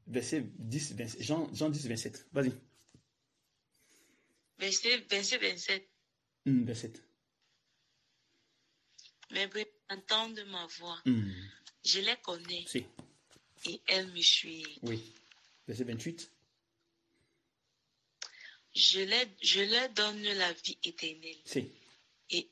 Verset 10, 27, Jean 10, 27. Vas-y. Verset 27. 27. Mes brebis entendent ma voix. Je les connais. Si. Et elles me suivent. Oui. Verset 28. Je leur donne la vie éternelle. Si. Et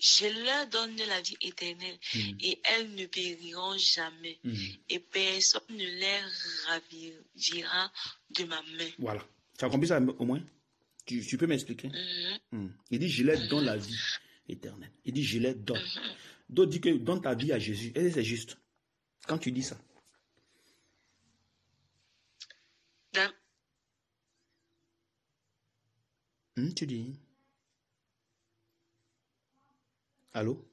je leur donne la vie éternelle. Et elles ne périront jamais. Et personne ne les ravira de ma main. Voilà. Tu as compris ça au moins? Tu peux m'expliquer? Il dit, je leur donne la vie éternelle. Il dit, je leur donne. D'autres disent que donne ta vie à Jésus. Et c'est juste. Quand tu dis ça. Tu dis. Allô?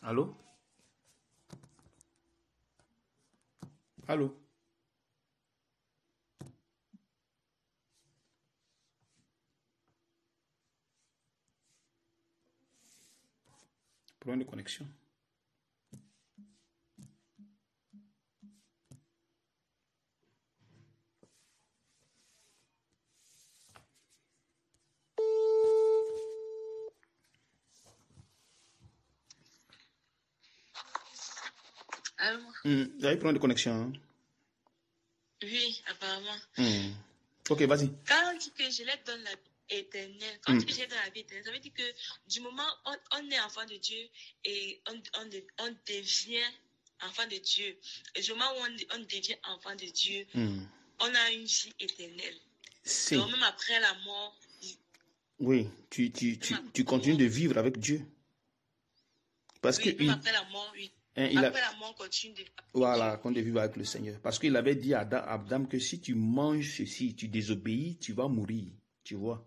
Allô? Allô? Problème de connexion. Allô? Vous avez problème de connexion, hein? Oui, apparemment. Ok, vas-y. Quand on dit que je leur donne la vie éternelle, quand on dit que je leur donne la vie éternelle, ça veut dire que du moment où on est enfant de Dieu et on devient enfant de Dieu, et du moment où on devient enfant de Dieu, on a une vie éternelle. Donc même après la mort. Oui, tu continues de vivre avec Dieu. Parce oui, que même après la mort, oui. Après la mort, on continue de vivre. Voilà, qu'on de vivre avec le Seigneur. Parce qu'il avait dit à Adam que si tu manges ceci, tu désobéis, tu vas mourir. Tu vois.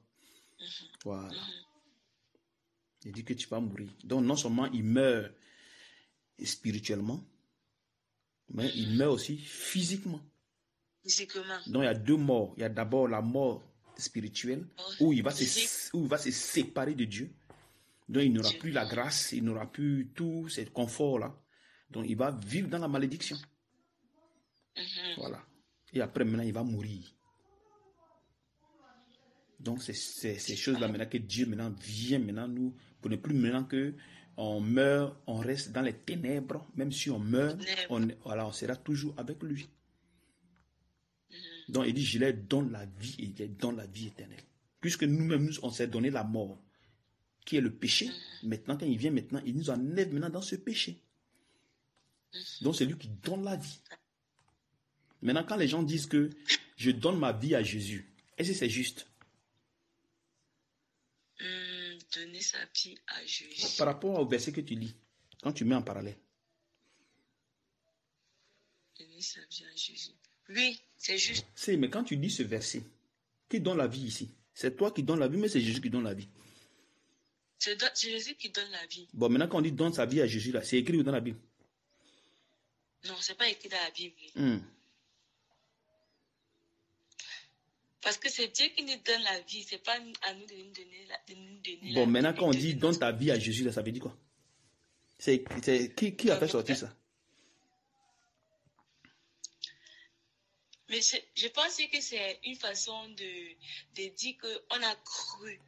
Voilà. Il dit que tu vas mourir. Donc non seulement il meurt spirituellement, mais il meurt aussi physiquement. Physiquement. Donc il y a deux morts. Il y a d'abord la mort spirituelle où il va se séparer de Dieu. Donc il n'aura plus la grâce, il n'aura plus tout ce confort-là. Donc il va vivre dans la malédiction. Voilà. Et après maintenant il va mourir. Donc c'est ces choses-là maintenant que Dieu maintenant vient maintenant nous, pour ne plus maintenant que on meurt, on reste dans les ténèbres, même si on meurt, on sera toujours avec lui. Donc il dit, je leur donne la vie et je leur donne la vie éternelle. Puisque nous-mêmes, on s'est donné la mort, qui est le péché. Maintenant, quand il vient maintenant, il nous enlève maintenant dans ce péché. Donc c'est lui qui donne la vie. Maintenant, quand les gens disent que je donne ma vie à Jésus, est-ce que c'est juste? Donner sa vie à Jésus. Par rapport au verset que tu lis, quand tu mets en parallèle. Donner sa vie à Jésus. Oui, c'est juste. C'est, mais quand tu lis ce verset, qui donne la vie ici? C'est toi qui donne la vie, mais c'est Jésus qui donne la vie. C'est Jésus qui donne la vie. Bon, maintenant, quand on dit donne sa vie à Jésus, là, c'est écrit dans la Bible? Non, c'est pas écrit dans la Bible. Parce que c'est Dieu qui nous donne la vie, c'est pas à nous de nous donner la vie. Bon, maintenant, quand on dit donne ta vie à Jésus, là, ça veut dire quoi? C'est qui a fait sortir ça? Mais je pense que c'est une façon de dire qu'on a cru.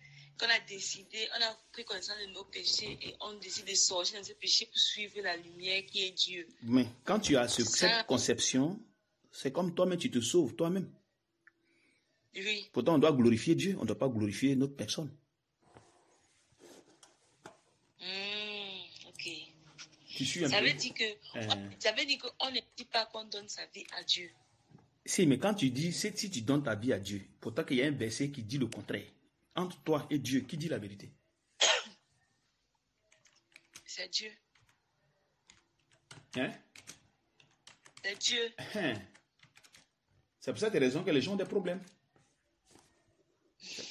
qu'on a décidé, on a pris connaissance de nos péchés et on décide de sortir de ces péchés pour suivre la lumière qui est Dieu. Mais quand tu as cette conception, c'est comme toi-même, tu te sauves toi-même. Oui. Pourtant, on doit glorifier Dieu, on ne doit pas glorifier notre personne. Ok. Tu suis un ça peu? Veut dire qu'on ne dit pas qu'on donne sa vie à Dieu. Si, mais quand tu dis, si tu donnes ta vie à Dieu, pourtant qu'il y a un verset qui dit le contraire. Entre toi et Dieu, qui dit la vérité? C'est Dieu. Hein? C'est Dieu. C'est pour cette raison que les gens ont des problèmes.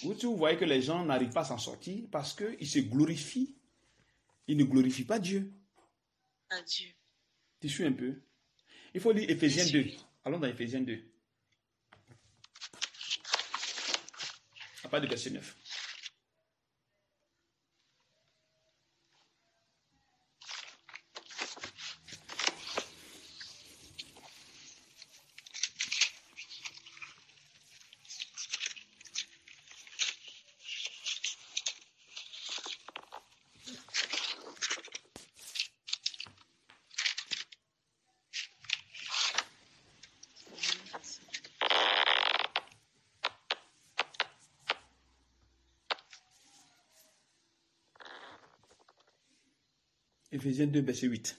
Où tu vois que les gens n'arrivent pas à s'en sortir parce qu'ils se glorifient. Ils ne glorifient pas Dieu. À Dieu. Tu suis un peu? Il faut lire Éphésiens 2. Allons dans Éphésiens 2. À part de verset 9. Éphésiens 2, verset 8.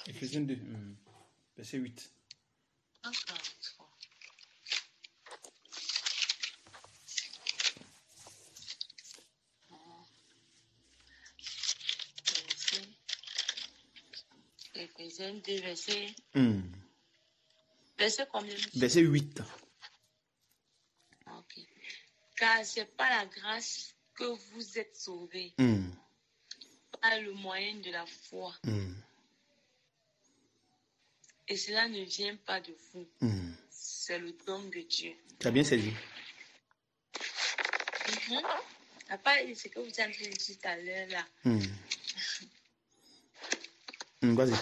Éphésiens 2, verset 8. Éphésiens 2, verset. Verset combien? Verset 8. Ok. Car c'est par la grâce que vous êtes sauvés. Par le moyen de la foi. Et cela ne vient pas de vous. C'est le don de Dieu. Tu as bien saisi? Après, ce que vous avez dit tout à l'heure là. Vas-y.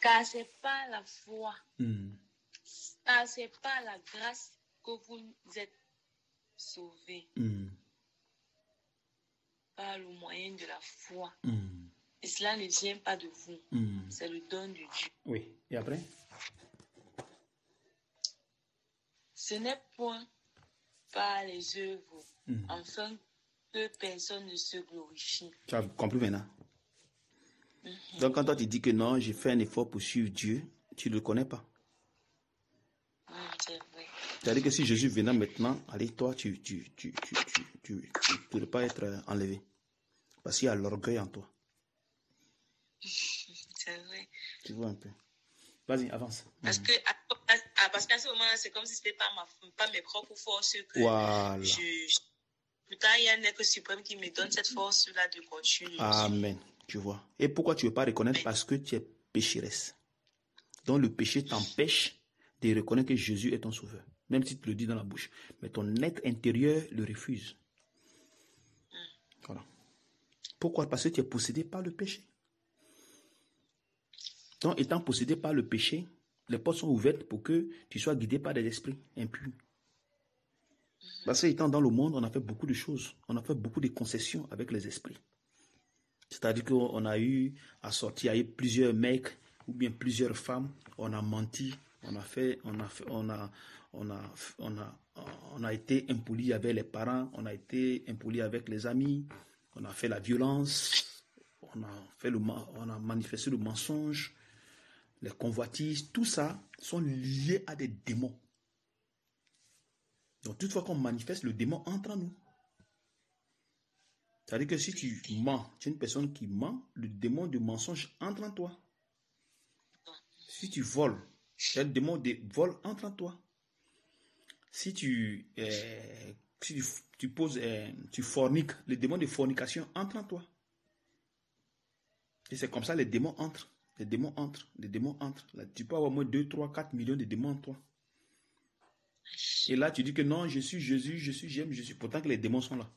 Car c'est pas la foi. Car c'est pas la grâce que vous êtes sauvés. Par le moyen de la foi. Et cela ne vient pas de vous. C'est le don de Dieu. Oui. Et après? Ce n'est point par les œuvres, afin que personne ne se glorifie. Tu as compris maintenant? Donc quand toi tu dis que non, j'ai fait un effort pour suivre Dieu, tu ne le connais pas. C'est vrai. C'est-à-dire que si Jésus venait maintenant, allez, toi, tu ne pourrais pas être enlevé. Parce qu'il y a l'orgueil en toi. C'est vrai. Tu vois un peu. Vas-y, avance. Parce qu'à ce moment-là, c'est comme si ce n'était pas mes propres forces que voilà. Pourtant, il y a un être suprême qui me donne cette force-là de continuer. Amen. Tu vois. Et pourquoi tu ne veux pas reconnaître? Parce que tu es pécheresse. Donc le péché t'empêche de reconnaître que Jésus est ton sauveur. Même si tu le dis dans la bouche. Mais ton être intérieur le refuse. Voilà. Pourquoi? Parce que tu es possédé par le péché. Donc, étant possédé par le péché, les portes sont ouvertes pour que tu sois guidé par des esprits impurs. Parce que étant dans le monde, on a fait beaucoup de choses. On a fait beaucoup de concessions avec les esprits. C'est-à-dire qu'on a eu à sortir avec plusieurs mecs ou bien plusieurs femmes. On a menti. On a été impoli avec les parents. On a été impoli avec les amis. On a fait la violence. On a manifesté le mensonge. Les convoitises, tout ça sont liés à des démons. Donc, toutefois qu'on manifeste, le démon entre en nous. C'est-à-dire que si tu mens, tu es une personne qui ment, le démon de mensonge entre en toi. Si tu voles, le démon de vol entre en toi. Si tu forniques, le démon de fornication entre en toi. Et c'est comme ça les démons entrent. Les démons entrent. Les démons entrent. Là, tu peux avoir au moins 2, 3, 4 millions de démons en toi. Et là, tu dis que non, je suis Jésus, j'aime Jésus. Pourtant que les démons sont là.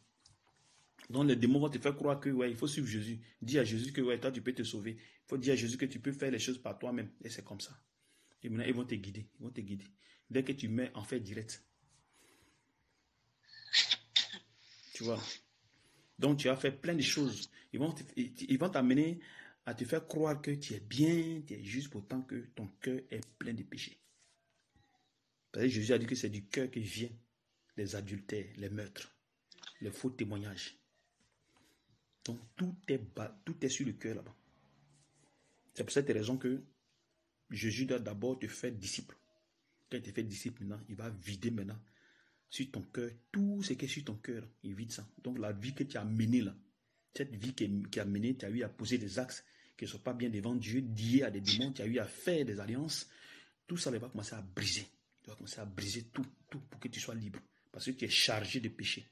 Donc les démons vont te faire croire que ouais, il faut suivre Jésus. Dis à Jésus que ouais, toi tu peux te sauver. Il faut dire à Jésus que tu peux faire les choses par toi-même. Et c'est comme ça. Et maintenant, ils vont te guider. Ils vont te guider. Dès que tu mets en fait direct. Tu vois. Donc tu as fait plein de choses. Ils vont t'amener à te faire croire que tu es bien, tu es juste pourtant que ton cœur est plein de péchés. Parce que Jésus a dit que c'est du cœur que viennent les adultères, les meurtres, les faux témoignages. Donc tout est sur le cœur là-bas. C'est pour cette raison que Jésus doit d'abord te faire disciple. Quand il te fait disciple maintenant, il va vider maintenant sur ton cœur, tout ce qui est sur ton cœur, il vide ça. Donc la vie que tu as menée là, cette vie qui a mené, tu as eu à poser des axes qui ne sont pas bien devant Dieu, liés à des démons, tu as eu à faire des alliances, tout ça va commencer à briser. Tu vas commencer à briser tout pour que tu sois libre. Parce que tu es chargé de péché.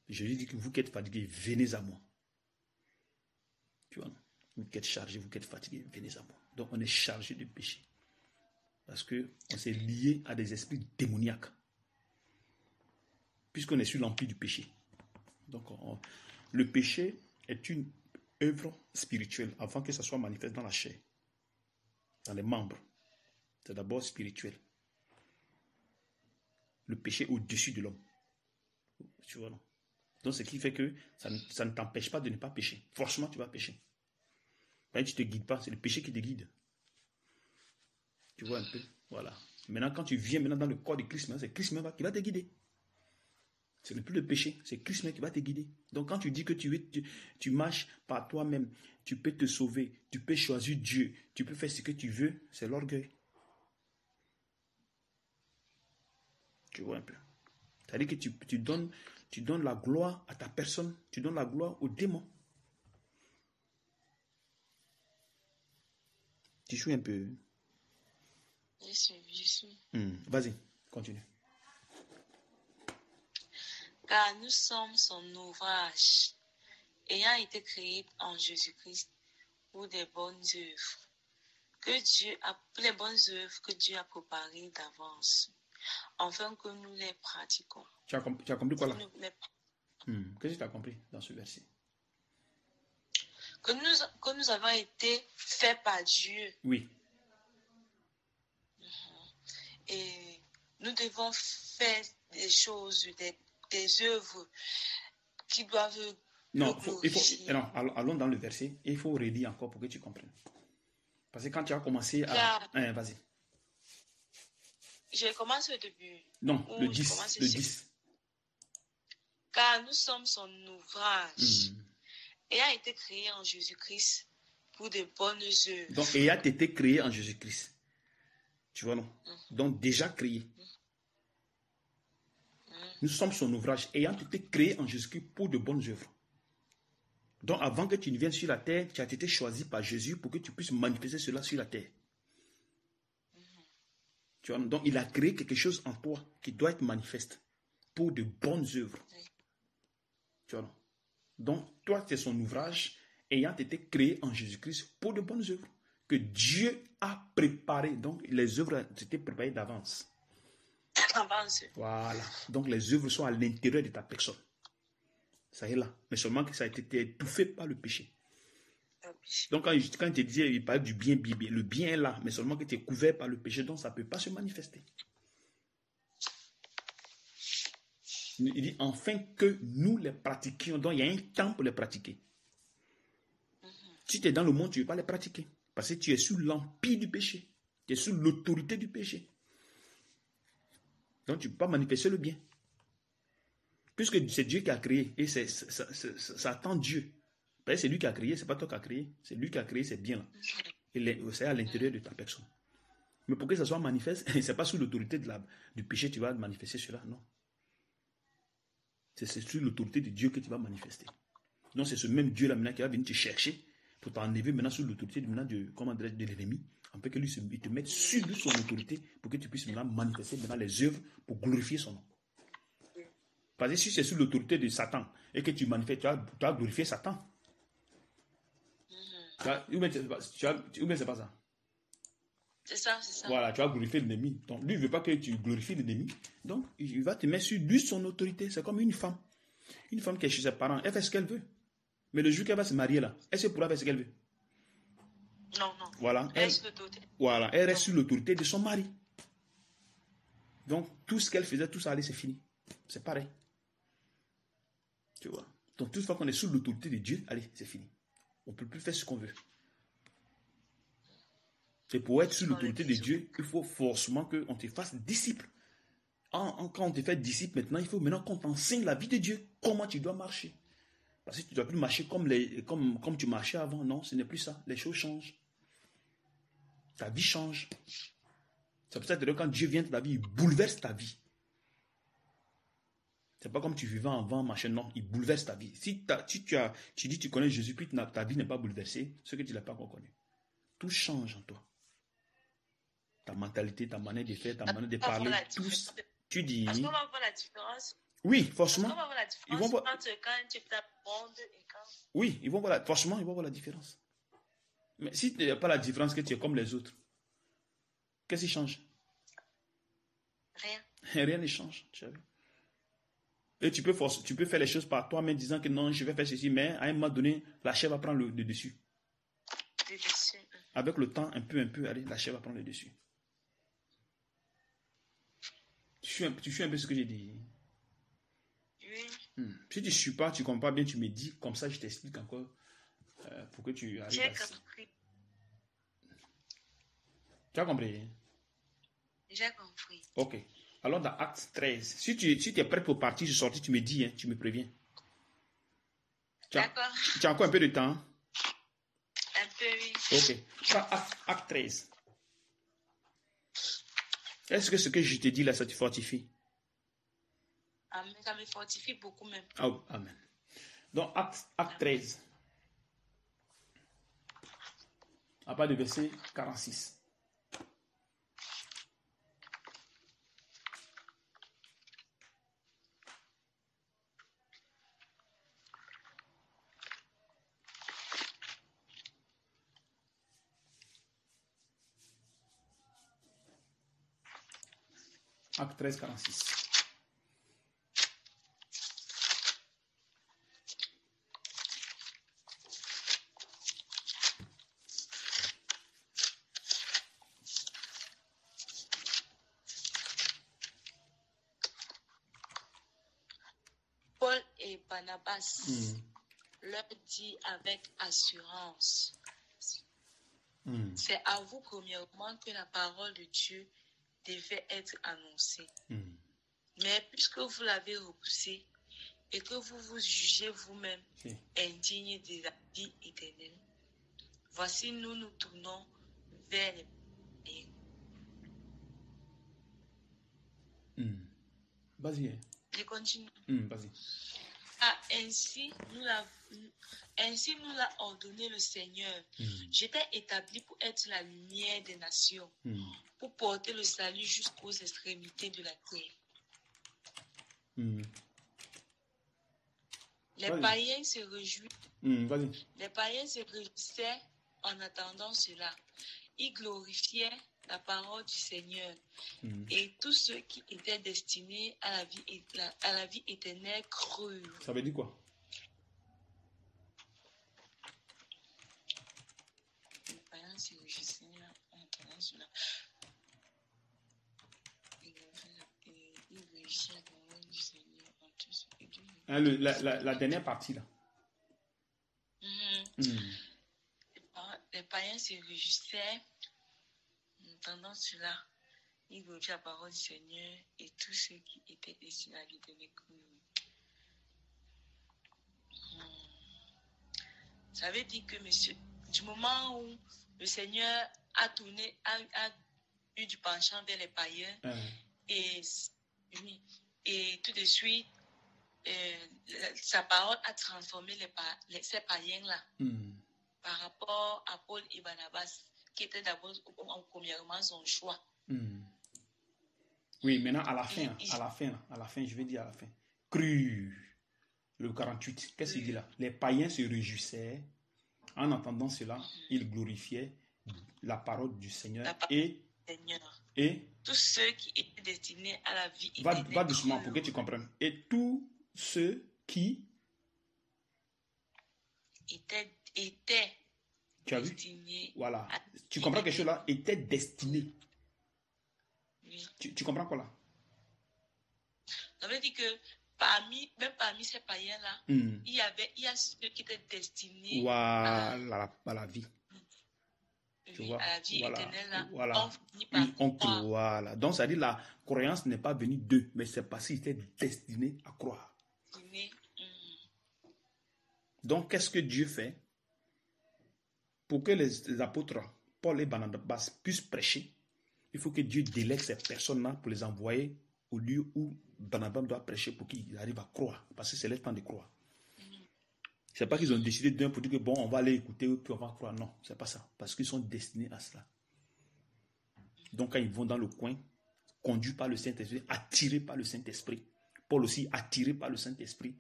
Jésus dit que vous qui êtes fatigués, venez à moi. Tu vois, vous qui êtes chargés, vous qui êtes fatigués, venez à moi. Donc on est chargé de péché. Parce qu'on s'est lié à des esprits démoniaques. Puisqu'on est sur l'empire du péché. Donc le péché est une œuvre spirituelle avant que ça soit manifeste dans la chair, dans les membres. C'est d'abord spirituel. Le péché au-dessus de l'homme. Tu vois, non? Donc, ce qui fait que ça ne t'empêche pas de ne pas pécher. Forcément, tu vas pécher. Tu ne te guides pas, c'est le péché qui te guide. Tu vois un peu? Voilà. Maintenant, quand tu viens maintenant dans le corps de Christ, c'est Christ même qui va te guider. Ce n'est plus le péché, c'est Christ même qui va te guider. Donc, quand tu dis que tu marches par toi-même, tu peux te sauver, tu peux choisir Dieu, tu peux faire ce que tu veux, c'est l'orgueil. Tu vois un peu? C'est-à-dire que tu donnes la gloire à ta personne, tu donnes la gloire au démon. Tu joues un peu. Je suis. Vas-y, continue. Car nous sommes son ouvrage, ayant été créés en Jésus-Christ pour des bonnes œuvres, pour les bonnes œuvres que Dieu a préparées d'avance, afin que nous les pratiquons. Tu as compris quoi là? Qu'est-ce que tu as compris dans ce verset? Que nous avons été faits par Dieu. Oui. Et nous devons faire des choses, des œuvres qui doivent... Non, allons dans le verset et il faut relire encore pour que tu comprennes. Parce que quand tu as commencé à... vas-y. Je commence au début. Non, le 10. Le 10. Car nous sommes son ouvrage, ayant été créé en Jésus-Christ pour de bonnes œuvres. Donc, ayant été créé en Jésus-Christ. Tu vois, non? Donc, déjà créé. Nous sommes son ouvrage, ayant été créé en Jésus-Christ pour de bonnes œuvres. Donc, avant que tu ne viennes sur la terre, tu as été choisi par Jésus pour que tu puisses manifester cela sur la terre. Tu vois, donc, il a créé quelque chose en toi qui doit être manifeste pour de bonnes œuvres. Tu vois, donc, toi, c'est son ouvrage, ayant été créé en Jésus-Christ pour de bonnes œuvres que Dieu a préparées. Donc, les œuvres étaient préparées d'avance. Voilà. Donc, les œuvres sont à l'intérieur de ta personne. Ça est là. Mais seulement que ça a été étouffé par le péché. Donc, quand il te disait, il parlait du bien, le bien est là, mais seulement que tu es couvert par le péché, donc ça ne peut pas se manifester. Il dit, enfin que nous les pratiquions. Donc, il y a un temps pour les pratiquer. Si tu es dans le monde, tu ne veux pas les pratiquer. Parce que tu es sous l'empire du péché. Tu es sous l'autorité du péché. Donc, tu ne peux pas manifester le bien. Puisque c'est Dieu qui a créé. Et ça attend Dieu. Parce que c'est lui qui a créé, ce n'est pas toi qui as créé. C'est lui qui a créé ces biens-là. Et c'est à l'intérieur de ta personne. Mais pour que ça soit manifeste, ce n'est pas sous l'autorité du péché que tu vas manifester cela, non. C'est sous l'autorité de Dieu que tu vas manifester. Donc c'est ce même Dieu là maintenant qui va venir te chercher pour t'enlever maintenant sous l'autorité de l'ennemi, en fait que lui il te mette sur son autorité pour que tu puisses maintenant manifester maintenant les œuvres pour glorifier son nom. Parce que si c'est sous l'autorité de Satan et que tu manifestes, tu as glorifié Satan. Ou bien c'est pas ça. C'est ça, c'est ça. Voilà, tu as glorifié l'ennemi. Donc lui, il ne veut pas que tu glorifies l'ennemi. Donc il va te mettre sur lui son autorité. C'est comme une femme. Une femme qui est chez ses parents, elle fait ce qu'elle veut. Mais le jour qu'elle va se marier là, elle sait pourra faire ce qu'elle veut. Non, non. Voilà, elle reste sur l'autorité de son mari. Donc tout ce qu'elle faisait, tout ça allait, c'est fini. C'est pareil. Tu vois. Donc toute fois qu'on est sous l'autorité de Dieu, allez, c'est fini. On ne peut plus faire ce qu'on veut. Et pour être sous l'autorité de Dieu, il faut forcément qu'on te fasse disciple. Quand on te fait disciple maintenant, il faut maintenant qu'on t'enseigne la vie de Dieu. Comment tu dois marcher. Parce que tu ne dois plus marcher comme tu marchais avant. Non, ce n'est plus ça. Les choses changent. Ta vie change. C'est pour ça que quand Dieu vient dans ta vie, il bouleverse ta vie. C'est pas comme tu vivais avant, machin, non, il bouleverse ta vie. Si tu dis que tu connais Jésus, puis ta vie n'est pas bouleversée, c'est que tu ne l'as pas encore connu. Tout change en toi. Ta mentalité, ta manière de faire, ta manière de parler, tout. Tu dis. Est-ce qu'on va voir la différence? Oui, forcément. Est-ce qu'on va voir la différence quand tu t'abondes et quand... Oui, forcément, ils vont voir la différence. Mais si tu n'as pas la différence, que tu es comme les autres, qu'est-ce qui change? Rien. Rien ne change. Et tu peux faire les choses par toi-même disant que non, je vais faire ceci, mais à un moment donné, la chair va prendre le dessus. Le dessus. Avec le temps, un peu, allez, la chair va prendre le dessus. Tu suis un peu ce que j'ai dit. Oui. Si tu ne suis pas, tu ne comprends pas bien, tu me dis, comme ça je t'explique encore pour que tu arrives J'ai compris. Tu as compris? J'ai compris. Ok. Alors dans Acte 13, si tu es prêt pour partir, je sortis, tu me dis, tu me préviens. D'accord. Tu as encore un peu de temps? Un peu, oui. Ok. Acte 13. Est-ce que ce que je te dis là, ça te fortifie? Amen. Ça me fortifie beaucoup même. Oh, amen. Donc, acte 13. À part de verset 46. Acte 13, 46. Paul et Barnabas leur dit avec assurance, c'est à vous premièrement que la parole de Dieu devait être annoncée. Mais puisque vous l'avez repoussée et que vous vous jugez vous-même indigne de la vie éternelle, voici nous tournons vers les païens. Vas-y. Je continue. Vas-y. Ainsi nous l'a ordonné le Seigneur. J'étais établi pour être la lumière des nations, pour porter le salut jusqu'aux extrémités de la terre. Les païens se réjouissent. Les païens se réjouissaient en attendant cela. Ils glorifiaient la parole du Seigneur. Et tous ceux qui étaient destinés à la vie éternelle crurent. Ça veut dire quoi? Les païens se réjouissaient en attendant cela. Ils glorifiaient la parole du Seigneur en tous. La dernière partie là. Les païens se réjouissaient en attendant cela. Ils glorifiaient la parole du Seigneur et tous ceux qui étaient destinés à la vie éternelle crurent. Ça veut dire que, monsieur, du moment où le Seigneur a tourné, eu du penchant vers les païens. Uh-huh. Et, oui, et tout de suite, sa parole a transformé ces païens-là par rapport à Paul et Barnabas, qui étaient d'abord, premièrement, son choix. Oui, maintenant, à la fin, je vais dire à la fin. Cru, le 48, qu'est-ce qu'il dit là? Les païens se réjouissaient. En entendant cela, ils glorifiaient la parole du Seigneur et tous ceux qui étaient destinés à la vie éternelle. Va doucement pour que tu comprennes. Et tous ceux qui étaient tu as destinés. Voilà. Tu comprends quelque chose là? Étaient destinés. Oui. Tu comprends quoi là? Ça veut dire que même parmi ces païens-là, il y a ceux qui étaient destinés à la vie. Tu vois? À la vie éternelle, là, voilà. On croit. Voilà. Donc, ça dit la croyance n'est pas venue d'eux, mais c'est parce qu'ils étaient destinés à croire. Donc, qu'est-ce que Dieu fait pour que les apôtres, Paul et Barnabas, puissent prêcher? Il faut que Dieu délègue ces personnes-là pour les envoyer au lieu où Barnabas doit prêcher pour qu'ils arrivent à croire, parce que c'est le temps de croire. C'est pas qu'ils ont décidé d'un pour dire que bon, on va aller écouter puis on va croire. Non, c'est pas ça. Parce qu'ils sont destinés à cela. Donc quand ils vont dans le coin, conduits par le Saint-Esprit, attirés par le Saint-Esprit, Paul aussi attiré par le Saint-Esprit,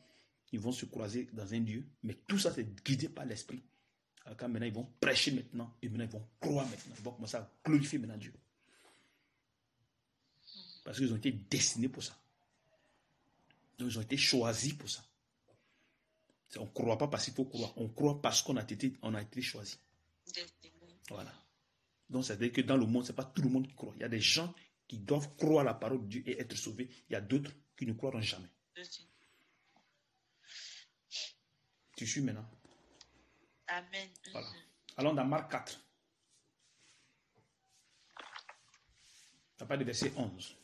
ils vont se croiser dans un lieu, mais tout ça c'est guidé par l'Esprit. Alors quand maintenant ils vont prêcher maintenant, et maintenant ils vont croire maintenant, ils vont commencer à glorifier maintenant Dieu. Parce qu'ils ont été destinés pour ça. Donc ils ont été choisis pour ça. On ne croit pas parce qu'il faut croire. On croit parce qu'on a été choisi. Voilà. Donc, ça veut dire que dans le monde, ce n'est pas tout le monde qui croit. Il y a des gens qui doivent croire la parole de Dieu et être sauvés. Il y a d'autres qui ne croiront jamais. Tu suis maintenant? Amen. Voilà. Allons dans Marc 4. À partir du verset 11.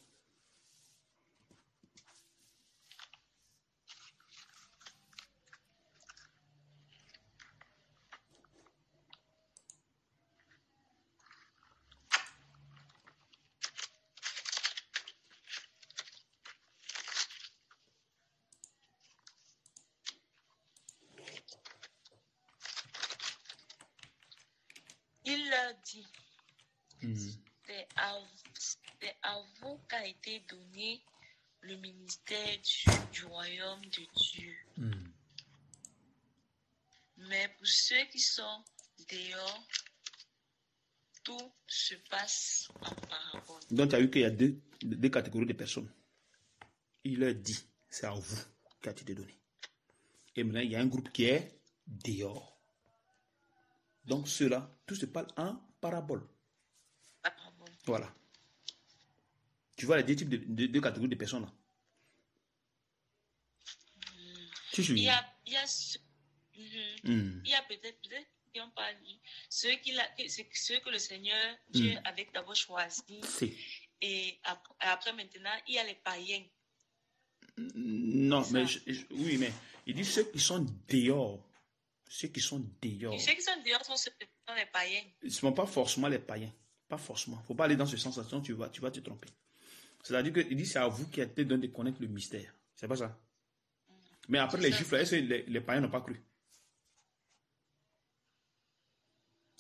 Il leur dit, c'est à vous qu'a été donné le ministère du royaume de Dieu. Mais pour ceux qui sont dehors, tout se passe en parabole. Donc, tu as vu qu'il y a deux catégories de personnes. Il leur dit, c'est à vous qu'a été donné. Et maintenant, il y a un groupe qui est dehors. Donc, ceux-là, tout se parle en parabole. Voilà. Tu vois les deux types de catégories de personnes là. Il y a peut-être qui ont pas lu. Ceux que le Seigneur Dieu avait d'abord choisi. Et après maintenant, il y a les païens. Non, mais oui, mais il dit ceux qui sont dehors. Ceux qui sont dehors. Et ceux qui sont dehors sont les païens. Ce ne sont pas forcément les païens. Pas forcément. Il ne faut pas aller dans ce sens-là, sinon tu vas te tromper. C'est-à-dire qu'il dit c'est à vous qui a été donné de connaître le mystère. C'est pas ça. Mais après les Juifs, est-ce que les païens n'ont pas cru?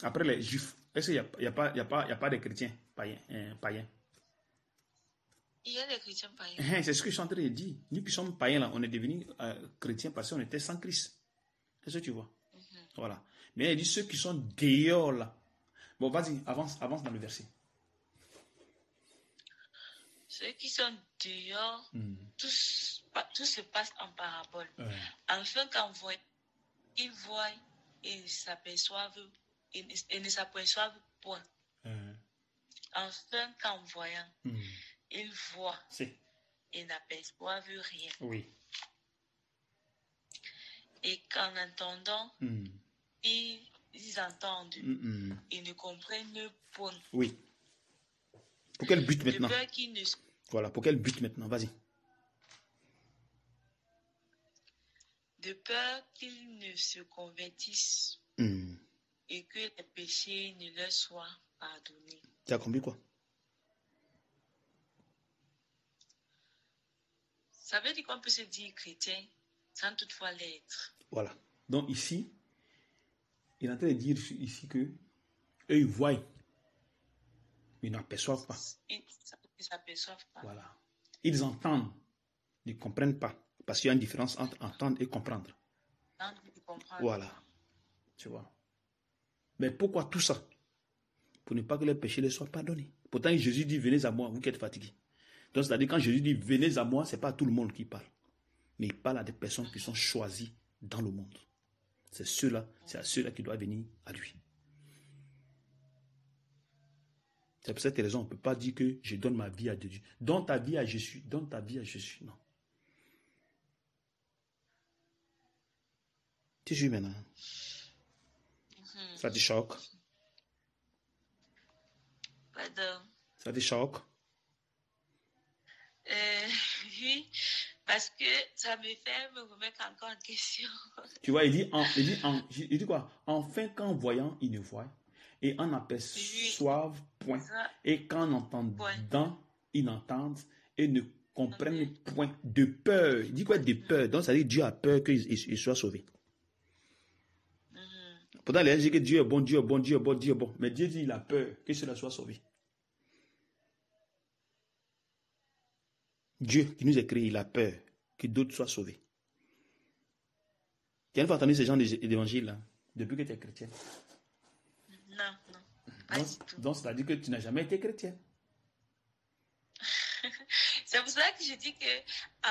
Après les Juifs, est-ce qu'il n'y a pas de chrétiens païens? Il y a des chrétiens païens. C'est ce que je suis en train de dire. Nous qui sommes païens, là, on est devenus chrétiens parce qu'on était sans Christ. C'est ce que tu vois. Voilà. Mais il dit ceux qui sont dehors là. Bon, vas-y, avance dans le verset. Ceux qui sont dehors, tout se passe en parabole. Enfin, quand ils voient et s'aperçoivent et ne s'aperçoivent point. Enfin, qu'en voyant, ils voient et n'aperçoivent rien. Oui. Et qu'en entendant, ils entendent et ne comprennent point. Oui. Pour quel but maintenant? De peur qu'ils ne... Voilà, pour quel but maintenant? Vas-y. De peur qu'ils ne se convertissent et que les péchés ne leur soient pardonnés. Tu as compris quoi? Ça veut dire qu'on peut se dire chrétien sans toutefois l'être. Voilà. Donc ici, il est en train de dire ici que eux, ils voient, mais ils n'aperçoivent pas. Ils ne s'aperçoivent pas. Voilà. Ils entendent, ils ne comprennent pas. Parce qu'il y a une différence entre entendre et comprendre. Voilà. Tu vois. Mais pourquoi tout ça? Pour ne pas que les péchés les soient pardonnés. Pourtant, Jésus dit, venez à moi, vous qui êtes fatigués. Donc, c'est-à-dire, quand Jésus dit, venez à moi, ce n'est pas à tout le monde qui parle. Mais il parle à des personnes qui sont choisies dans le monde. C'est à ceux-là qui doivent venir à lui. C'est pour cette raison, on ne peut pas dire que je donne ma vie à Dieu. Donne ta vie à Jésus. Donne ta vie à Jésus. Non. Tu joues maintenant. Ça te choque? Pardon. Ça te choque? Oui, parce que ça me fait me remettre encore en question. Tu vois, il dit quoi? Enfin, qu'en voyant, ils ne voient. Et en aperçoivent point. Et qu'en entendant, ils n'entendent et ne comprennent point. De peur. Il dit quoi de peur? Donc, ça dit Dieu a peur qu'ils soient sauvés. Pourtant, les gens disent que Dieu est bon, Dieu est bon, Dieu est bon, Dieu est bon. Mais Dieu dit qu'il a peur que cela soit sauvé. Dieu qui nous a créés, il a peur que d'autres soient sauvés. Tu as une fois entendu ces gens d'évangile là, depuis que tu es chrétien? Non. Donc, c'est-à-dire que tu n'as jamais été chrétien. C'est pour ça que je dis que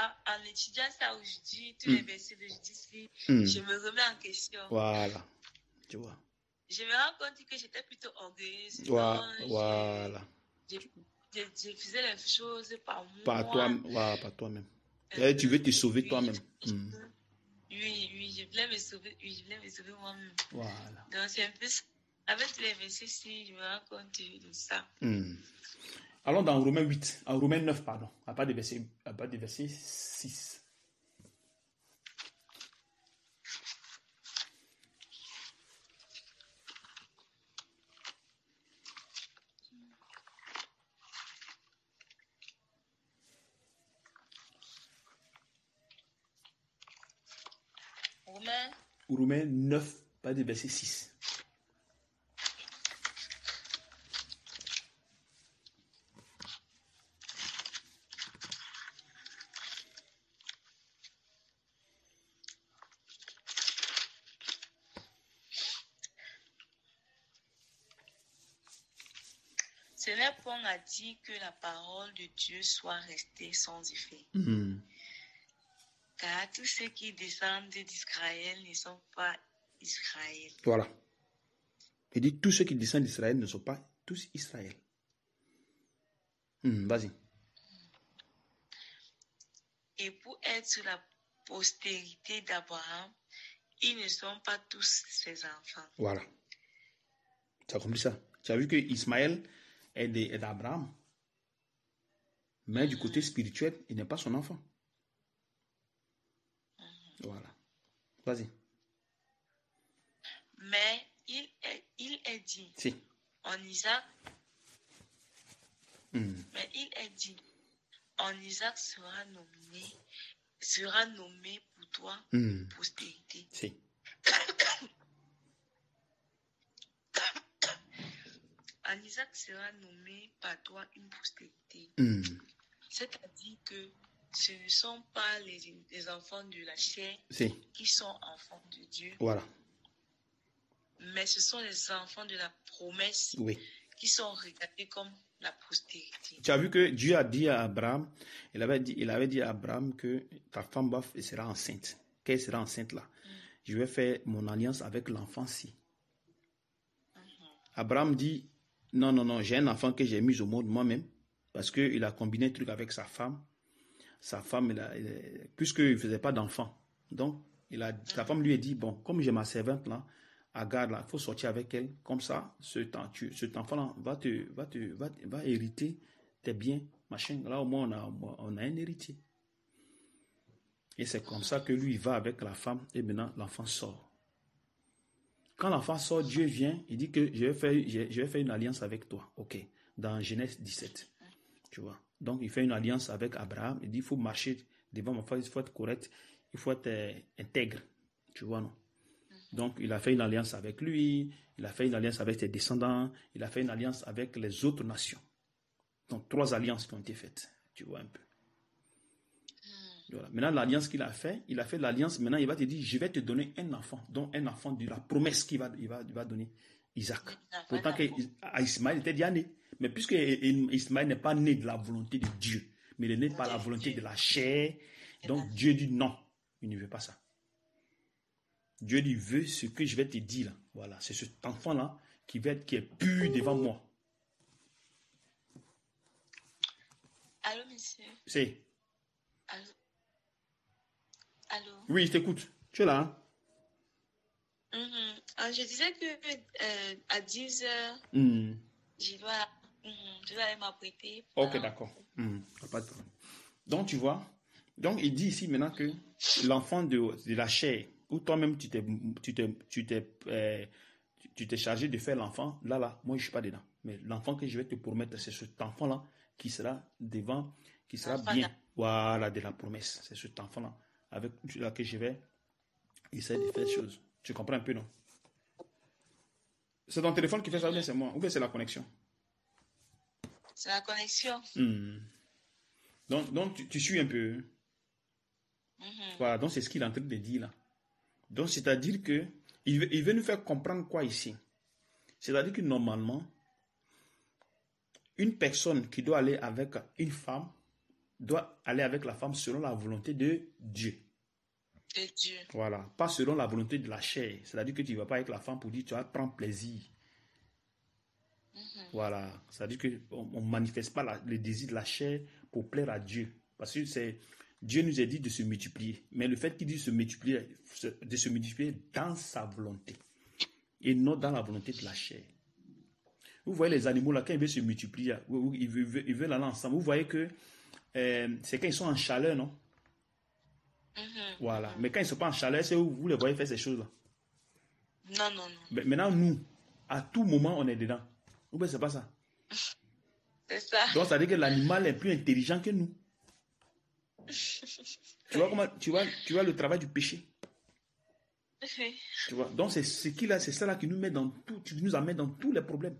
en étudiant ça aujourd'hui, tous les versets de jeudi, je me remets en question. Voilà. Tu vois. Je me rends compte que j'étais plutôt orgueilleuse. Voilà. Je faisais les choses par moi. Par toi-même. Tu veux te sauver toi-même. Oui, je voulais me sauver. Oui, je voulais me sauver moi-même. Voilà. Donc c'est un peu ça. Avec les versets, je me rends compte de ça. Allons dans Romains 8, en Romains 9, pardon, à part de verset 6. Romains 9, pas de verset 6. Ce n'est point à dire que la parole de Dieu soit restée sans effet. Car tous ceux qui descendent d'Israël ne sont pas Israël. Voilà. Il dit tous ceux qui descendent d'Israël ne sont pas tous Israël. Vas-y. Et pour être la postérité d'Abraham, ils ne sont pas tous ses enfants. Voilà. Tu as compris ça? Tu as vu que Ismaël est d'Abraham. Mais du côté spirituel, il n'est pas son enfant. Voilà. Vas-y. Mais il est dit en Isaac. Mais il est dit en Isaac sera nommé pour toi postérité. Si. En Isaac sera nommé par toi une postérité. C'est-à-dire que ce ne sont pas les enfants de la chair qui sont enfants de Dieu. Voilà. Mais ce sont les enfants de la promesse qui sont regardés comme la postérité. Tu as vu que Dieu a dit à Abraham, il avait dit à Abraham que ta femme sera enceinte. Qu'elle sera enceinte là. Je vais faire mon alliance avec l'enfant-ci. Abraham dit, non, j'ai un enfant que j'ai mis au monde moi-même, parce qu'il a combiné un truc avec sa femme. Sa femme, puisqu'il ne faisait pas d'enfant. Donc, sa femme lui a dit, bon, comme j'ai ma servante là, Agar là, il faut sortir avec elle. Comme ça, cet enfant-là va hériter tes biens, machin. Là, au moins, on a un héritier. Et c'est comme ça que lui, il va avec la femme, et maintenant, l'enfant sort. Quand l'enfant sort, Dieu vient, il dit que je vais faire une alliance avec toi. Ok, dans Genèse 17. Tu vois. Donc, il fait une alliance avec Abraham. Il dit, il faut marcher Devant ma femme, il faut être correct, il faut être intègre. Tu vois, non? Donc, il a fait une alliance avec lui, il a fait une alliance avec ses descendants, il a fait une alliance avec les autres nations. Donc, 3 alliances qui ont été faites. Tu vois un peu. Voilà. Maintenant, l'alliance qu'il a fait l'alliance. Maintenant, il va te dire, je vais te donner un enfant, donc un enfant de la promesse qu'il va donner, Isaac. Pourtant qu'Ismaël était déjà né. Mais puisque Ismaël n'est pas né de la volonté de Dieu, mais il est né par la volonté de la chair, donc Dieu dit non, il ne veut pas ça. Dieu dit, veut ce que je vais te dire là. Voilà, c'est cet enfant-là qui est pur devant moi. Allô, monsieur? C'est. Allô? Allô? Oui, je t'écoute. Tu es là, hein? Je disais que à 10 heures, je dois aller m'apprêter. Ok, d'accord. Pas de problème. Donc, tu vois, donc il dit ici maintenant que l'enfant de la chair, où toi-même tu t'es chargé de faire l'enfant, là, moi je ne suis pas dedans. Mais l'enfant que je vais te promettre, c'est cet enfant-là qui sera devant, qui sera bien. Voilà, de la promesse. C'est cet enfant-là avec là que je vais essayer de faire des choses. Tu comprends un peu, non? C'est ton téléphone qui fait ça ou bien c'est moi? Ou bien c'est la connexion? C'est la connexion. Donc tu suis un peu. Voilà, donc c'est ce qu'il est en train de dire là. Donc c'est-à-dire que il veut nous faire comprendre quoi ici? C'est-à-dire que normalement, une personne qui doit aller avec une femme doit aller avec la femme selon la volonté de Dieu. De Dieu. Voilà, pas selon la volonté de la chair. C'est-à-dire que tu ne vas pas avec la femme pour dire tu vas prendre plaisir. Voilà, c'est-à-dire qu'on ne manifeste pas le désir de la chair pour plaire à Dieu. Parce que Dieu nous a dit de se multiplier. Mais le fait qu'il dit de se multiplier dans sa volonté et non dans la volonté de la chair. Vous voyez les animaux là, quand ils veulent se multiplier, ils veulent aller ensemble. Vous voyez que c'est quand ils sont en chaleur, non? Voilà. Mais quand ils ne sont pas en chaleur, c'est où vous les voyez faire ces choses-là. Non. Mais maintenant, nous, à tout moment, on est dedans. Ou bien c'est pas ça. C'est ça. Donc, ça veut dire que l'animal est plus intelligent que nous. Tu vois le travail du péché. Tu vois, donc c'est ça là qui nous met dans tout, qui nous amène dans tous les problèmes.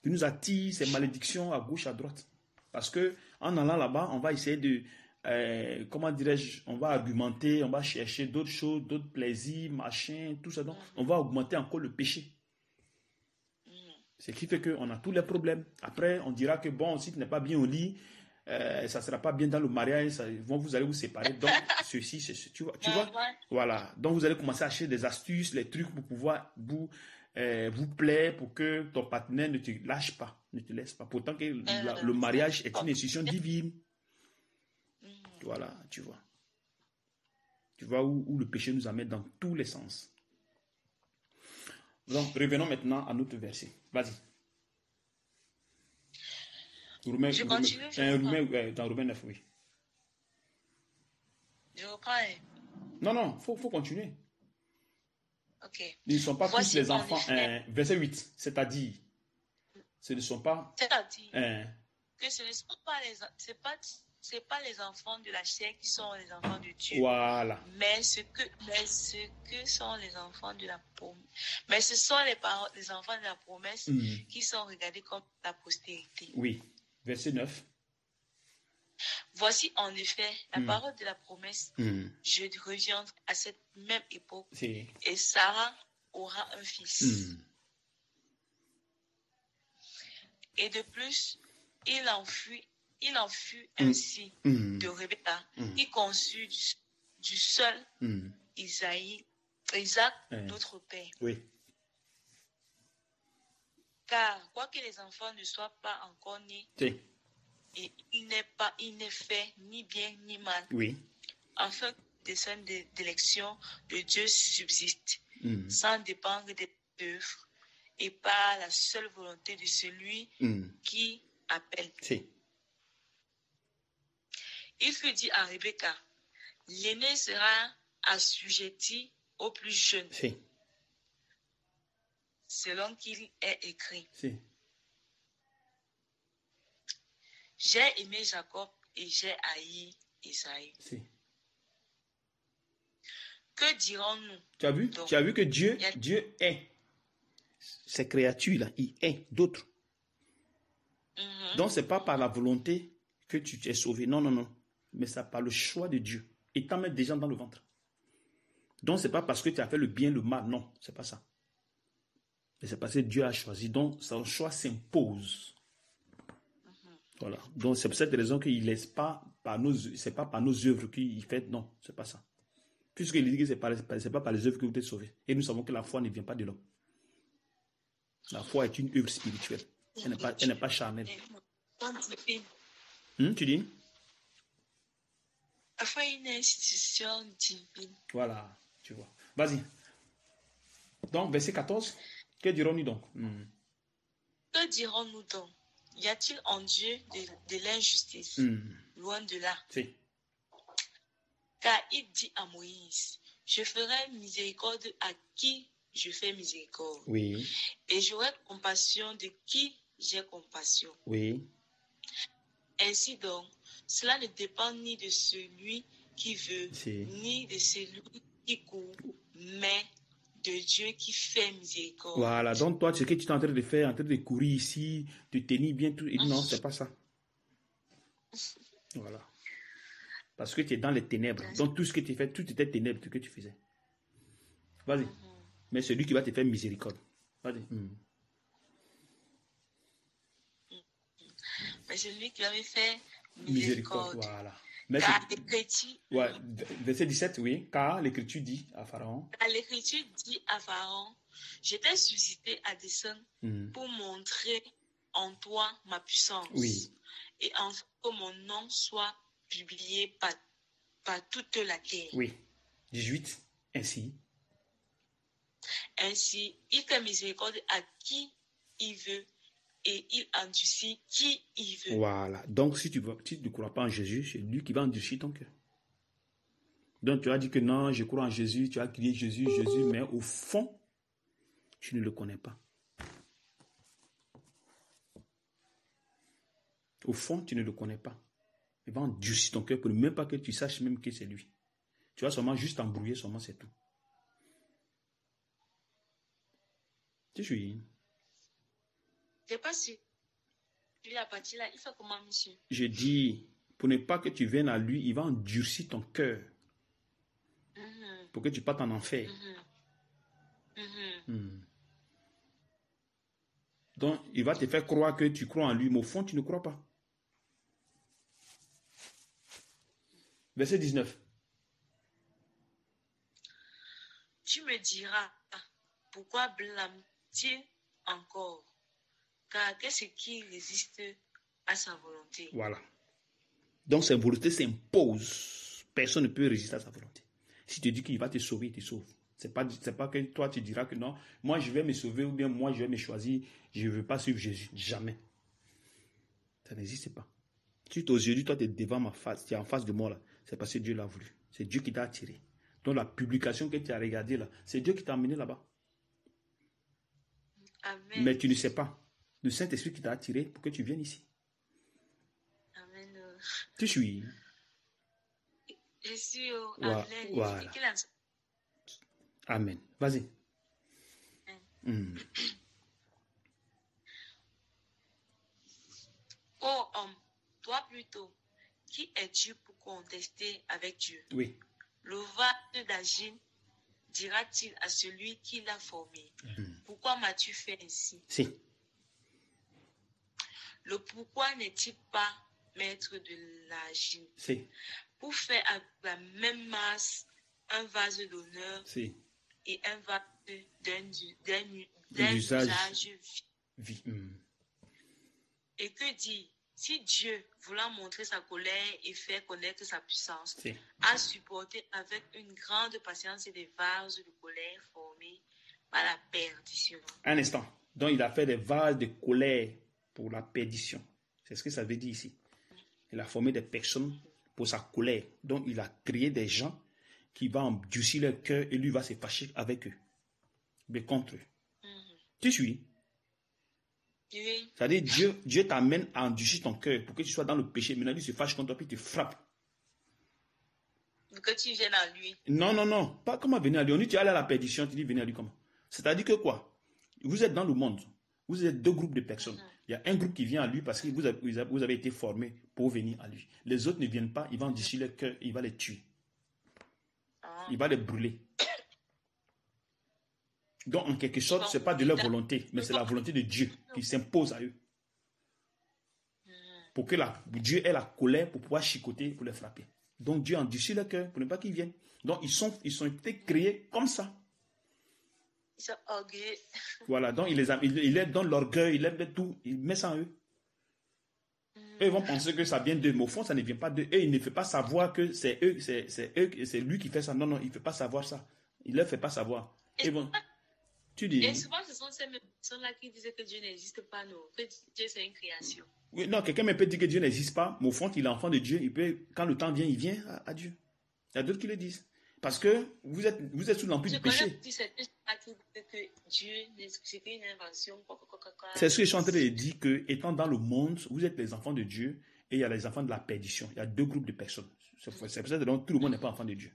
Qui nous attire ces malédictions à gauche, à droite. Parce que en allant là-bas, on va essayer de, comment dirais-je, on va argumenter, on va chercher d'autres choses, d'autres plaisirs, machin, tout ça. Donc, on va augmenter encore le péché. Ce qui fait qu'on a tous les problèmes. Après, on dira que bon, si tu n'es pas bien au lit, ça ne sera pas bien dans le mariage, vous allez vous séparer. Donc, ceci, tu vois, voilà. Donc, vous allez commencer à acheter des astuces, les trucs pour pouvoir vous plaire, pour que ton partenaire ne te lâche pas, ne te laisse pas. Pourtant que le mariage est une institution divine. Voilà, tu vois. Tu vois où le péché nous amène dans tous les sens. Donc, revenons maintenant à notre verset. Vas-y. Je continue. Dans Romains 9, oui. Je reprends. Non, faut continuer. Ok. Ils ne sont pas tous les enfants. Verset 8, c'est-à-dire, ce ne sont pas. C'est-à-dire que ce ne sont pas c'est pas les enfants de la chair qui sont les enfants de Dieu. Voilà. Mais ce que sont les enfants de la promesse. Mais ce sont les enfants de la promesse qui sont regardés comme la postérité. Oui. Verset 9. Voici en effet la parole de la promesse. Je reviendrai à cette même époque et Sarah aura un fils. Et de plus, il en fut ainsi de Rebecca, qui conçut du seul Isaac, notre père. Oui. Car, quoique les enfants ne soient pas encore nés, et il n'est fait ni bien ni mal, afin que le dessein d'élection de Dieu subsiste, sans dépendre des œuvres, et par la seule volonté de celui qui appelle. Il fut dit à Rebecca, l'aîné sera assujetti au plus jeune, selon qu'il est écrit. J'ai aimé Jacob et j'ai haï Isaïe. Si. Que dirons-nous? Tu as vu? Donc, Tu as vu que Dieu, il y a- Dieu est. Ces créatures-là, il est d'autres. Mhm. Donc, ce n'est pas par la volonté que tu es sauvé. Non, non, non. Mais c'est par le choix de Dieu. Il t'en met déjà dans le ventre. Donc, ce n'est pas parce que tu as fait le bien, le mal. Non, ce n'est pas ça. Mais c'est parce que Dieu a choisi. Donc, son choix s'impose. Voilà. Donc, c'est pour cette raison qu'il ne laisse pas par nos... C'est pas par nos œuvres qu'il fait. Non, ce n'est pas ça. Puisqu'il dit que ce n'est pas par les œuvres que vous êtes sauvés. Et nous savons que la foi ne vient pas de l'homme. La foi est une œuvre spirituelle. Elle n'est pas charnelle. Tu dis? La foi est une institution divine. Voilà, tu vois. Vas-y. Donc, verset 14. Que dirons-nous donc? Que dirons-nous donc? Y a-t-il en Dieu de l'injustice? Loin de là. Si. Car il dit à Moïse, je ferai miséricorde à qui je fais miséricorde. Oui. Et j'aurai compassion de qui j'ai compassion. Oui. Ainsi donc, cela ne dépend ni de celui qui veut, Si. ni de celui qui court, mais de Dieu qui fait miséricorde. Voilà. Donc, toi, ce que tu es en train de faire, en train de courir ici, de tenir bien tout. Et non, c'est pas ça. Voilà. Parce que tu es dans les ténèbres. Donc, tout ce que tu fais, tout était ténèbres, ce que tu faisais. Vas-y. Mais celui qui va te faire miséricorde. Vas-y. Mais celui qui avait fait Miséricorde. miséricorde. Voilà. Mais Car l'Écriture, ouais, verset 17, oui. Car l'Écriture dit à Pharaon. car l'Écriture dit à Pharaon, je t'ai suscité à dessein pour montrer en toi ma puissance. Oui. Et en fait que mon nom soit publié par toute la terre. Oui. 18. Ainsi. Ainsi, il fait miséricorde à qui il veut et il endurcit qui il veut. Voilà. Donc, si tu ne crois pas en Jésus, c'est lui qui va endurcir ton cœur. Donc, tu as dit que non, je crois en Jésus, tu as crié Jésus, Jésus, mais au fond, tu ne le connais pas. Au fond, tu ne le connais pas. Il va endurcir ton cœur pour ne même pas que tu saches même que c'est lui. Tu vas seulement juste embrouiller, seulement c'est tout. Tu suis. Je ne sais pas si lui à partir là, il fait comment, monsieur? Je dis, pour ne pas que tu viennes à lui, il va endurcir ton cœur. Pour que tu partes en enfer. Donc, il va te faire croire que tu crois en lui, mais au fond, tu ne crois pas. Verset 19. Tu me diras, pourquoi blâme-t-il encore? Car qu'est-ce qui résiste à sa volonté? Voilà. Donc, sa volonté s'impose. Personne ne peut résister à sa volonté. Si tu dis qu'il va te sauver, il te sauve. C'est pas que toi, tu diras que non, moi, je vais me sauver ou bien moi, je vais me choisir. Je ne veux pas suivre Jésus. Jamais. Ça n'existe pas. Si aujourd'hui, toi, tu es devant ma face, tu es en face de moi, là, c'est parce que Dieu l'a voulu. C'est Dieu qui t'a attiré. Donc, la publication que tu as regardée, là, c'est Dieu qui t'a amené là-bas. Amen. Mais tu ne sais pas. Le Saint-Esprit qui t'a attiré pour que tu viennes ici. Amen. Tu suis. Je suis au Amen. Voilà. Amen. Vas-y. Oh homme, toi plutôt, qui es-tu pour contester avec Dieu? Oui. Le vaste d'agir dira-t-il à celui qui l'a formé, pourquoi m'as-tu fait ainsi? Si. Le pourquoi n'est-il pas maître de l'agir? Si. Pour faire avec la même masse un vase d'honneur Si. et un vase d'un usage vie. Et que dit, si Dieu, voulant montrer sa colère et faire connaître sa puissance, Si. a supporté avec une grande patience des vases de colère formés par la perdition. Un instant. Donc, il a fait des vases de colère pour la perdition. C'est ce que ça veut dire ici. Il a formé des personnes pour sa colère. Donc, il a créé des gens qui vont endurcir leur cœur et lui va se fâcher avec eux. Mais contre eux. Tu suis? Oui. C'est-à-dire, Dieu t'amène à endurcir ton cœur pour que tu sois dans le péché. Maintenant, il se fâche contre toi puis il te frappe. que tu viennes à lui. Non, non, non. Pas comment venir à lui. On dit tu es allé à la perdition, tu dis venir à lui comment? C'est-à-dire que quoi? Vous êtes dans le monde. Vous êtes deux groupes de personnes. Il y a un groupe qui vient à lui parce que vous avez été formés pour venir à lui. Les autres ne viennent pas, il va endurcir leur cœur, il va les tuer. Il va les brûler. Donc, en quelque sorte, ce n'est pas de leur volonté, mais c'est la volonté de Dieu qui s'impose à eux. Pour que Dieu ait la colère pour pouvoir chicoter, pour les frapper. Donc, Dieu endurcit leur cœur pour ne pas qu'ils viennent. Donc, ils sont été créés comme ça. Ils sont orgueilleux. Voilà, donc il les donne l'orgueil, il les tout, il met ça en eux. Eux vont penser que ça vient d'eux, mais au fond, ça ne vient pas d'eux. Et il ne fait pas savoir que c'est eux, c'est lui qui fait ça. Non, non, il ne fait pas savoir ça. Il ne leur fait pas savoir. Et bon, tu dis. Et souvent, ce sont ces mêmes personnes-là qui disaient que Dieu n'existe pas, non, que Dieu c'est une création. Oui, non, quelqu'un peut dire que Dieu n'existe pas, mais au fond, il est enfant de Dieu. Il peut, quand le temps vient, il vient à Dieu. Il y a d'autres qui le disent. Parce que vous êtes sous l'empire du péché. Que Dieu, c'était une invention. C'est ce que je suis en train de dire, que étant dans le monde, vous êtes les enfants de Dieu et il y a les enfants de la perdition. Il y a deux groupes de personnes. C'est pour ça que tout le monde n'est pas enfant de Dieu.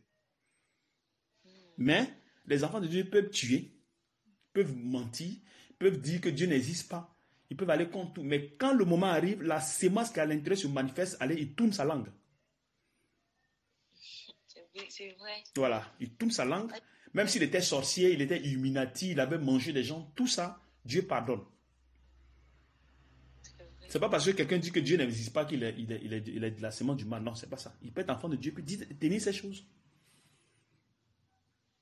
Mais les enfants de Dieu peuvent tuer, peuvent mentir, peuvent dire que Dieu n'existe pas. Ils peuvent aller contre tout. Mais quand le moment arrive, la sémence qui est à l'intérieur se manifeste, allez, il tourne sa langue. C'est vrai. Voilà, il tourne sa langue. Même s'il était sorcier, il était Illuminati, il avait mangé des gens, tout ça, Dieu pardonne. C'est pas parce que quelqu'un dit que Dieu n'existe pas qu'il est de la sémence du mal. Non, c'est pas ça. Il peut être enfant de Dieu, il peut tenir ces choses.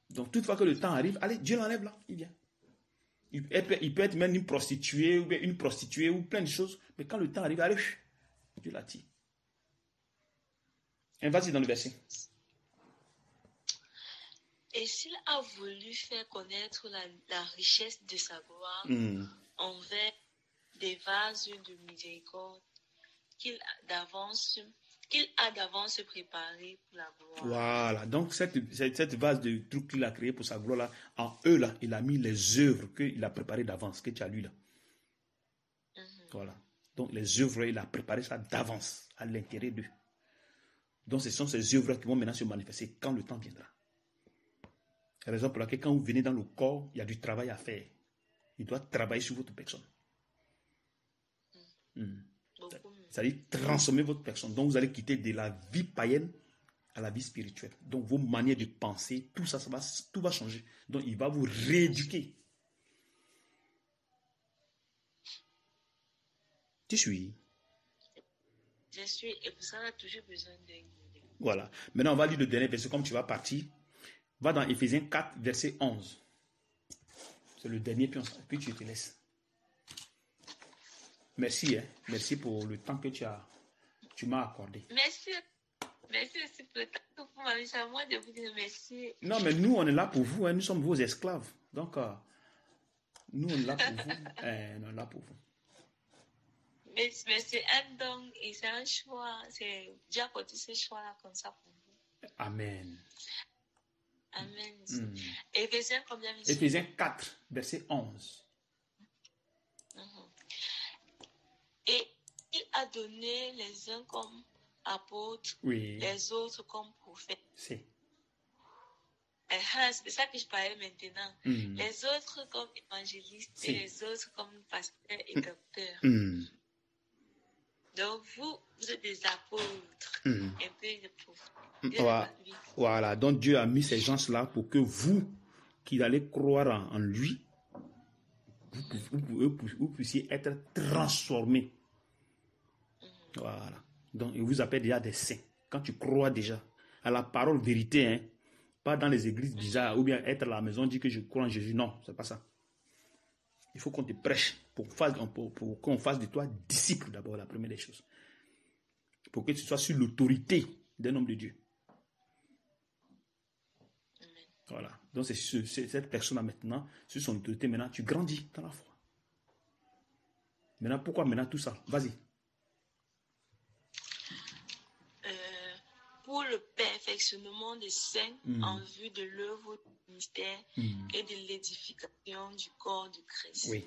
Donc, toutefois que le temps arrive, allez, Dieu l'enlève là, il vient. Il peut être même une prostituée ou plein de choses. Mais quand le temps arrive, allez, Dieu l'attire. Et vas-y dans le verset. Et s'il a voulu faire connaître la richesse de sa gloire envers des vases de miséricorde qu'il a d'avance préparé pour la gloire. Voilà, donc cette vase de trucs qu'il a créé pour sa gloire là, en eux là, il a mis les œuvres qu'il a préparées d'avance, que tu as lu là. Voilà, donc les œuvres, il a préparé ça d'avance à l'intérieur d'eux. Donc ce sont ces œuvres qui vont maintenant se manifester quand le temps viendra. C'est la raison pour laquelle quand vous venez dans le corps, il y a du travail à faire. Il doit travailler sur votre personne. C'est-à-dire transformer votre personne. Donc vous allez quitter de la vie païenne à la vie spirituelle. Donc vos manières de penser, tout ça, tout va changer. Donc il va vous rééduquer. Tu suis? Je suis, et pour ça on a toujours besoin d'un. Voilà. Maintenant on va lire le dernier verset comme tu vas partir. Va dans Éphésiens 4, verset 11. C'est le dernier, puis tu te laisses. Merci, hein. Merci pour le temps que tu m'as accordé. Merci. Merci aussi pour le temps que vous m'avez. C'est à moi de vous dire merci. Non, mais nous, on est là pour vous. Hein. Nous sommes vos esclaves. Donc, nous, on est là pour vous. On est là pour vous. Mais c'est un don et c'est un choix. C'est Dieu a porté ce choix-là comme ça pour vous. Amen. Amen. Éphésiens combien? Éphésiens 4, verset 11. Et il a donné les uns comme apôtres, les autres comme prophètes. C'est de ça que je parlais maintenant. Les autres comme évangélistes et les autres comme pasteurs et docteurs. Donc vous êtes des apôtres, un peu de prophètes. Voilà, donc Dieu a mis ces gens-là pour que vous, qui allez croire en lui, vous puissiez être transformés. Voilà. Donc, il vous appelle déjà des saints. Quand tu crois déjà à la parole vérité, hein, pas dans les églises bizarres, ou bien être à la maison, dire que je crois en Jésus. Non, c'est pas ça. Il faut qu'on te prêche pour qu'on fasse de toi disciple d'abord, la première des choses. Pour que tu sois sur l'autorité d'un homme de Dieu. Voilà. Donc, c'est cette personne-là maintenant, sur son autorité, maintenant, tu grandis dans la foi. Maintenant, pourquoi maintenant tout ça? Vas-y. Pour le perfectionnement des saints en vue de l'œuvre du ministère et de l'édification du corps de Christ. Oui.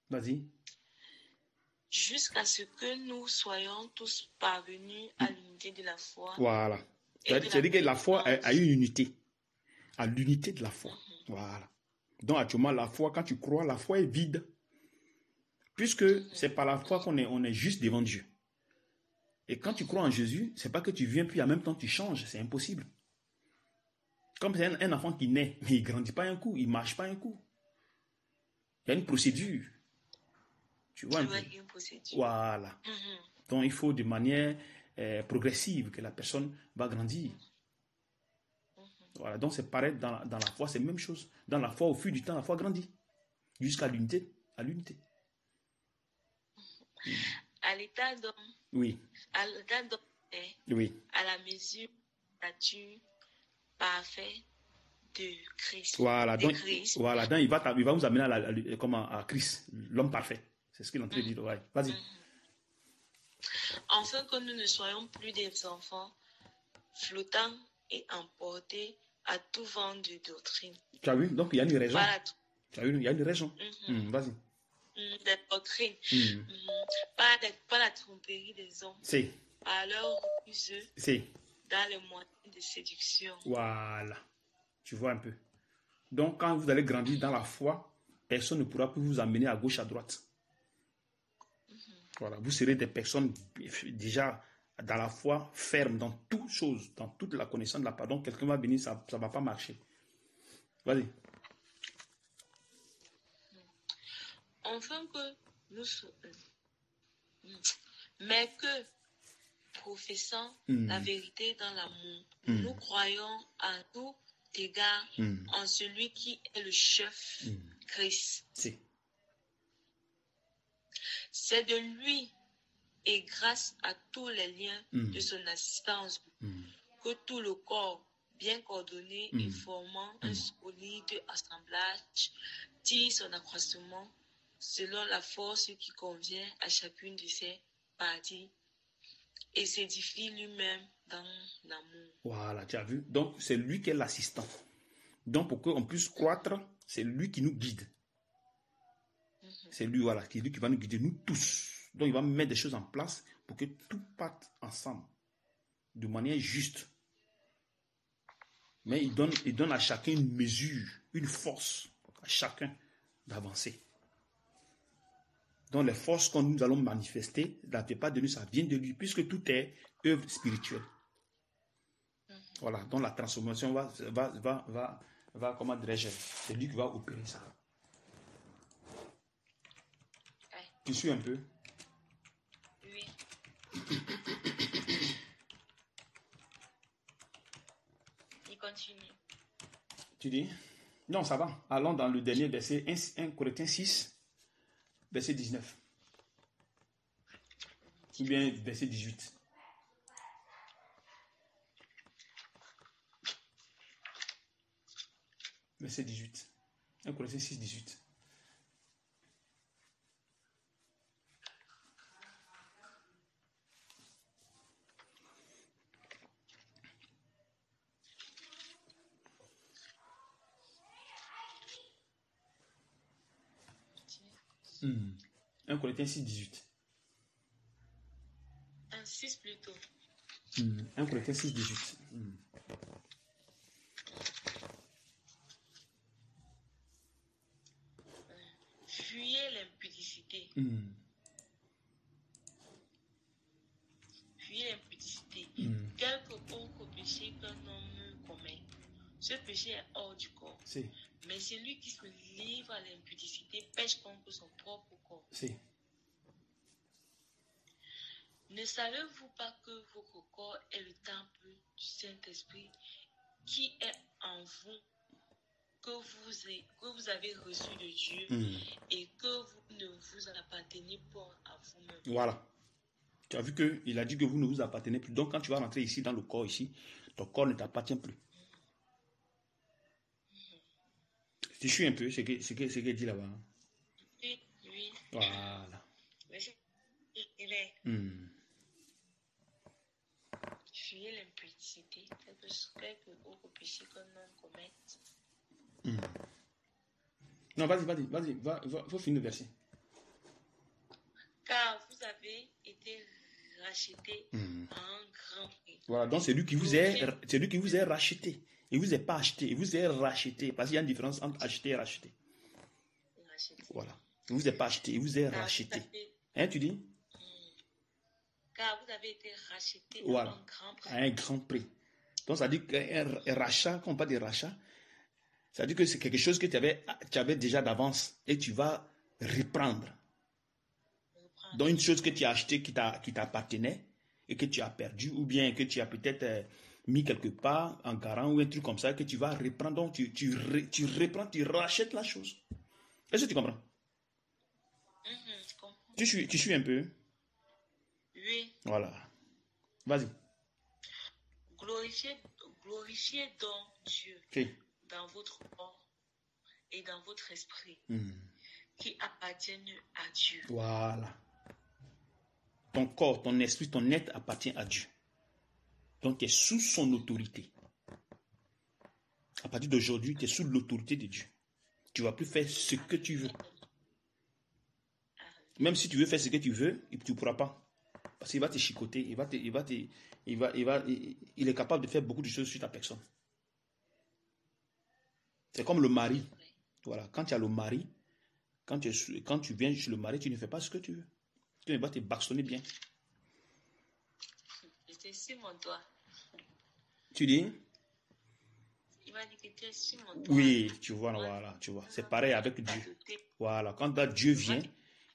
Vas-y. Jusqu'à ce que nous soyons tous parvenus à l'unité de la foi. Voilà. C'est-à-dire que la foi a une unité. À l'unité de la foi. Voilà. Donc actuellement, la foi, quand tu crois, la foi est vide. Puisque c'est par la foi qu'on est juste devant Dieu. Et quand tu crois en Jésus, c'est pas que tu viens puis en même temps tu changes. C'est impossible. Comme c'est un enfant qui naît, mais il ne grandit pas un coup, il ne marche pas un coup. Il y a une procédure. Tu vois un peu? Une procédure. Voilà. Donc il faut de manière progressive que la personne va grandir. Voilà. Donc c'est pareil dans la foi, c'est la même chose. Dans la foi, au fil du temps, la foi grandit. Jusqu'à l'unité. À l'unité. À l'état d'homme. Oui. À l'état d'homme, oui. À la mesure, nature parfaite de Christ. Voilà. Donc il va vous amener à Christ, l'homme parfait. C'est ce qu'il est en train de dire. Ouais. Vas-y. Afin que nous ne soyons plus des enfants flottants et emportés à tout vent de doctrine. Tu as vu? Donc il y a une raison. Tu as vu? Il y a une raison. Vas-y. Des doctrines. Pas la tromperie des hommes. C'est. Par leur ruse. C'est. Dans les moyens de séduction. Voilà. Tu vois un peu. Donc quand vous allez grandir dans la foi, personne ne pourra plus vous amener à gauche, à droite. Voilà. Vous serez des personnes déjà dans la foi fermes dans toutes choses, dans toute la connaissance de la parole. Donc quelqu'un va venir, ça ne va pas marcher. Vas-y. Enfin que nous soyons, mais que professant la vérité dans l'amour, nous croyons à tout égard en celui qui est le chef, Christ. C'est de lui et grâce à tous les liens de son assistance que tout le corps, bien coordonné et formant un solide assemblage, tire son accroissement selon la force qui convient à chacune de ses parties et s'édifie lui-même dans l'amour. Voilà, tu as vu? Donc, c'est lui qui est l'assistant. Donc, pour qu'on puisse croître, c'est lui qui nous guide. C'est lui, voilà, qui va nous guider, nous tous. Donc, il va mettre des choses en place pour que tout parte ensemble, de manière juste. Mais il donne à chacun une mesure, une force, à chacun d'avancer. Donc, les forces que nous allons manifester, la plupart de nous, ça vient de lui, puisque tout est œuvre spirituelle. Voilà, donc la transformation va comment dirais-je, c'est lui qui va opérer ça. Tu suis un peu? Oui. Il continue. Tu dis? Non, ça va. Allons dans le dernier verset, 1 Corinthiens 6, verset 19. Ou bien verset 18. Verset 18. 1 Corinthiens 6, 18. Hmm. 1 Corinthiens 6, 18. 1, 6 plutôt. 1 Corinthiens 6, 18. Fuyez l'impudicité. Fuyez l'impudicité. Quelque autre péché qu'un homme commet, ce péché est hors du corps. Mais celui qui se livre à l'impudicité pêche contre son propre corps. Ne savez-vous pas que votre corps est le temple du Saint-Esprit qui est en vous, que vous avez reçu de Dieu et que vous ne vous appartenez pas à vous-même? Voilà. Tu as vu qu'il a dit que vous ne vous appartenez plus. Donc quand tu vas rentrer ici dans le corps, ici, ton corps ne t'appartient plus. Tu suis un peu ce qu'il dit là-bas. Oui. Voilà. Il est. Fuyez l'impudicité, quelque autre péché qu'un homme commette. Non, vas-y, faut finir le verset. Car vous avez été racheté à un grand prix. Voilà, donc c'est lui qui vous est racheté. Il ne vous est pas acheté, il vous est racheté. Parce qu'il y a une différence entre acheter et racheter. Voilà. Il ne vous est pas acheté, il vous est racheté. Hein, tu dis? Car vous avez été racheté voilà, à un grand prix. À un grand prix. Donc ça dit qu'un rachat, quand on parle de rachat, ça dit que c'est quelque chose que tu avais déjà d'avance et tu vas reprendre. Donc une chose que tu as acheté qui t'appartenait et que tu as perdu ou bien que tu as peut-être mis quelque part en garant ou un truc comme ça que tu vas reprendre. Donc tu reprends, tu rachètes la chose. Est-ce que tu comprends? Je comprends. Tu suis un peu? Oui. Voilà. Vas-y. Glorifiez donc Dieu dans votre corps et dans votre esprit qui appartiennent à Dieu. Voilà. Ton corps, ton esprit, ton être appartient à Dieu. Donc tu es sous son autorité. À partir d'aujourd'hui, tu es sous l'autorité de Dieu. Tu ne vas plus faire ce que tu veux. Même si tu veux faire ce que tu veux, tu ne pourras pas. Parce qu'il va te chicoter, il est capable de faire beaucoup de choses sur ta personne. C'est comme le mari. Voilà, quand tu as le mari, quand tu viens chez le mari, tu ne fais pas ce que tu veux. Tu vas te bastonner bien. J'étais sur mon doigt. Tu dis? Il m'a dit que tu es sur mon doigt. Oui, tu vois, voilà, tu vois. C'est pareil avec Dieu. Voilà, quand Dieu vient,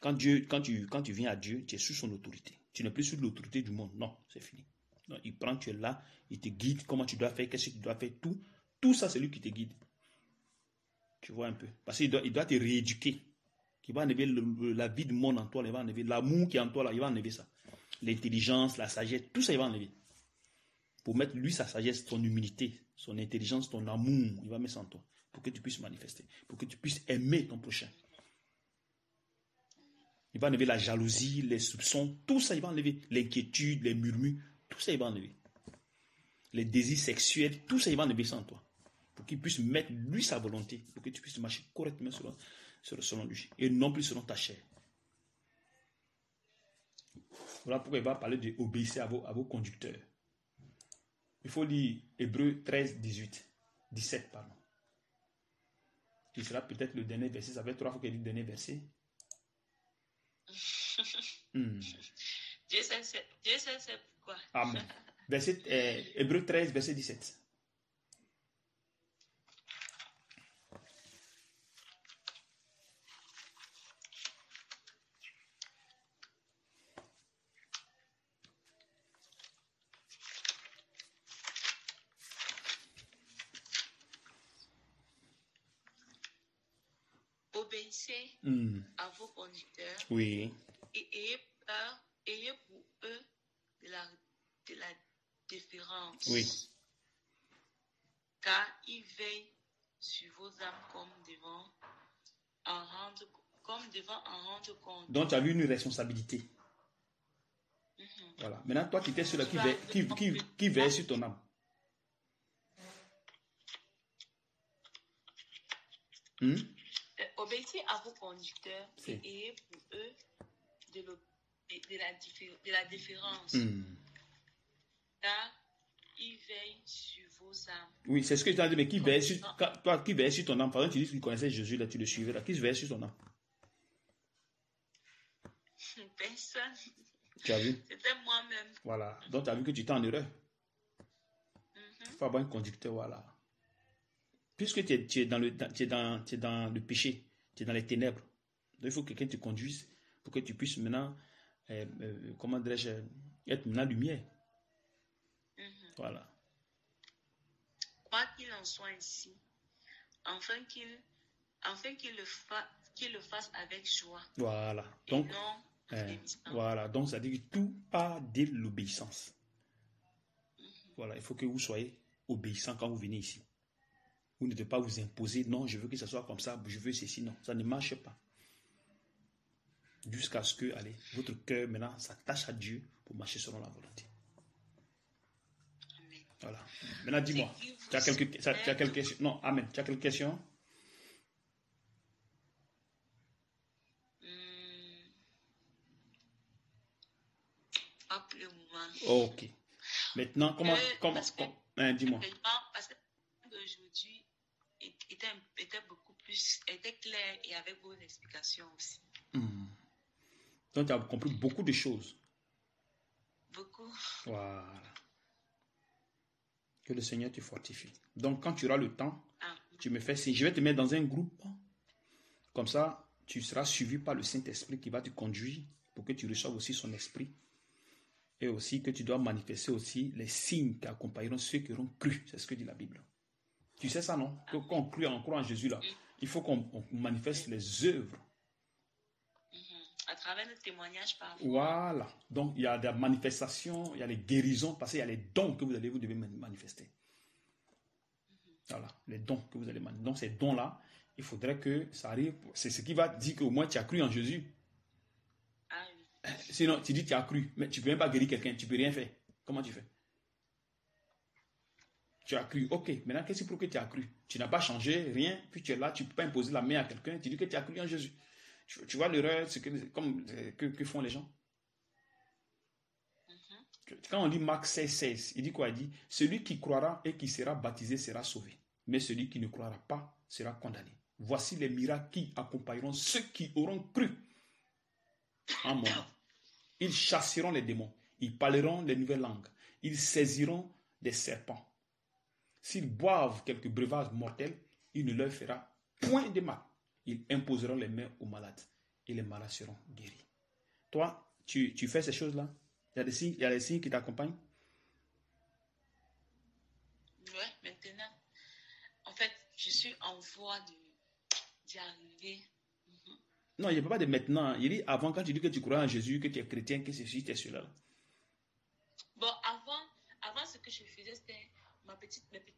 quand tu viens à Dieu, tu es sous son autorité. Tu n'es plus sous l'autorité du monde. Non, c'est fini. Donc, il prend, tu es là, il te guide, comment tu dois faire, qu'est-ce que tu dois faire, tout ça, c'est lui qui te guide. Tu vois un peu. Parce qu'il doit te rééduquer. Il va enlever la vie du monde en toi, il va enlever l'amour qui est en toi, là, il va enlever ça. L'intelligence, la sagesse, tout ça, il va enlever. Pour mettre lui sa sagesse, son humilité, son intelligence, ton amour, il va mettre ça en toi. Pour que tu puisses manifester. Pour que tu puisses aimer ton prochain. Il va enlever la jalousie, les soupçons, tout ça, il va enlever. L'inquiétude, les murmures, tout ça, il va enlever. Les désirs sexuels, tout ça, il va enlever ça en toi. Pour qu'il puisse mettre lui sa volonté. Pour que tu puisses marcher correctement selon lui. Et non plus selon ta chair. Voilà pourquoi il va parler d'obéir à vos conducteurs. Il faut lire Hébreux 13, 17, pardon. Qui sera peut-être le dernier verset. Ça fait 3 fois qu'il dit le dernier verset. Dieu sait c'est pourquoi. Amen. Hébreux 13, verset 17. Obéissez à vos conducteurs. Oui. Et ayez pour eux de la déférence. Oui. Car ils veillent sur vos âmes comme devant en rendre compte. Donc tu as vu une responsabilité. Voilà. Maintenant, toi qui étais celui-là qui veille sur ton âme. Obéissez à vos conducteurs et ayez pour eux de la déférence. Car ils veillent sur vos âmes. Oui, c'est ce que tu as dit, mais qui veille sur ton âme? Par exemple, tu dis que tu connaissais Jésus, là, tu le suivais, là. Qui veille sur ton âme? Personne. Tu as vu? C'était moi-même. Voilà. Donc, tu as vu que tu étais en erreur. Il faut avoir un conducteur, voilà. Puisque tu es dans le péché, tu es dans les ténèbres. Donc, il faut que quelqu'un te conduise pour que tu puisses maintenant, comment dirais-je, être maintenant lumière. Voilà. Quoi qu'il en soit ainsi, afin qu'il le fasse avec joie. Voilà. Donc, non, voilà. Donc, ça dit que tout part de l'obéissance. Voilà. Il faut que vous soyez obéissant quand vous venez ici. Vous ne devez pas vous imposer. Non, je veux que ça soit comme ça. Je veux ceci. Non, ça ne marche pas. Jusqu'à ce que, allez, votre cœur maintenant s'attache à Dieu pour marcher selon la volonté. Amen. Voilà. Maintenant, dis-moi. Tu as quelques questions? Non, amen. Tu as quelques questions? pas pour le moment. Ok. Maintenant, dis-moi. Parce que d'aujourd'hui était clair et avec vos explications aussi. Donc, tu as compris beaucoup de choses. Beaucoup. Voilà. Que le Seigneur te fortifie. Donc, quand tu auras le temps, tu me fais signe. Je vais te mettre dans un groupe. Comme ça, tu seras suivi par le Saint-Esprit qui va te conduire pour que tu reçoives aussi son esprit. Et aussi que tu dois manifester aussi les signes qui accompagneront ceux qui auront cru. C'est ce que dit la Bible. Tu sais ça, non? Quand on croit en Jésus, là, il faut qu'on manifeste les œuvres. À travers le témoignage parfois. Voilà. Donc, il y a des manifestations, il y a les guérisons, parce qu'il y a les dons que vous devez manifester. Voilà, les dons que vous allez manifester. Donc, ces dons-là, il faudrait que ça arrive. C'est ce qui va dire qu'au moins tu as cru en Jésus. Ah oui. Sinon, tu dis que tu as cru, mais tu ne peux même pas guérir quelqu'un, tu ne peux rien faire. Comment tu fais? Tu as cru, ok. Maintenant, qu'est-ce qui prouve que tu as cru? Tu n'as pas changé, rien, puis tu es là, tu ne peux pas imposer la main à quelqu'un, tu dis que tu as cru en Jésus. Tu vois l'erreur que font les gens. Quand on lit Marc 16, il dit quoi? Il dit, celui qui croira et qui sera baptisé sera sauvé. Mais celui qui ne croira pas sera condamné. Voici les miracles qui accompagneront ceux qui auront cru en mon nom. Ils chasseront les démons. Ils parleront les nouvelles langues. Ils saisiront des serpents. S'ils boivent quelques breuvages mortels, il ne leur fera point de mal. Ils imposeront les mains aux malades et les malades seront guéris. Toi, tu fais ces choses-là? Il y a des signes qui t'accompagnent? Oui, maintenant. En fait, je suis en voie d'y arriver. Non, il n'y a pas de maintenant. Il dit avant, quand tu dis que tu crois en Jésus, que tu es chrétien, que ceci, tu es cela. Bon, avant ce que je faisais, c'était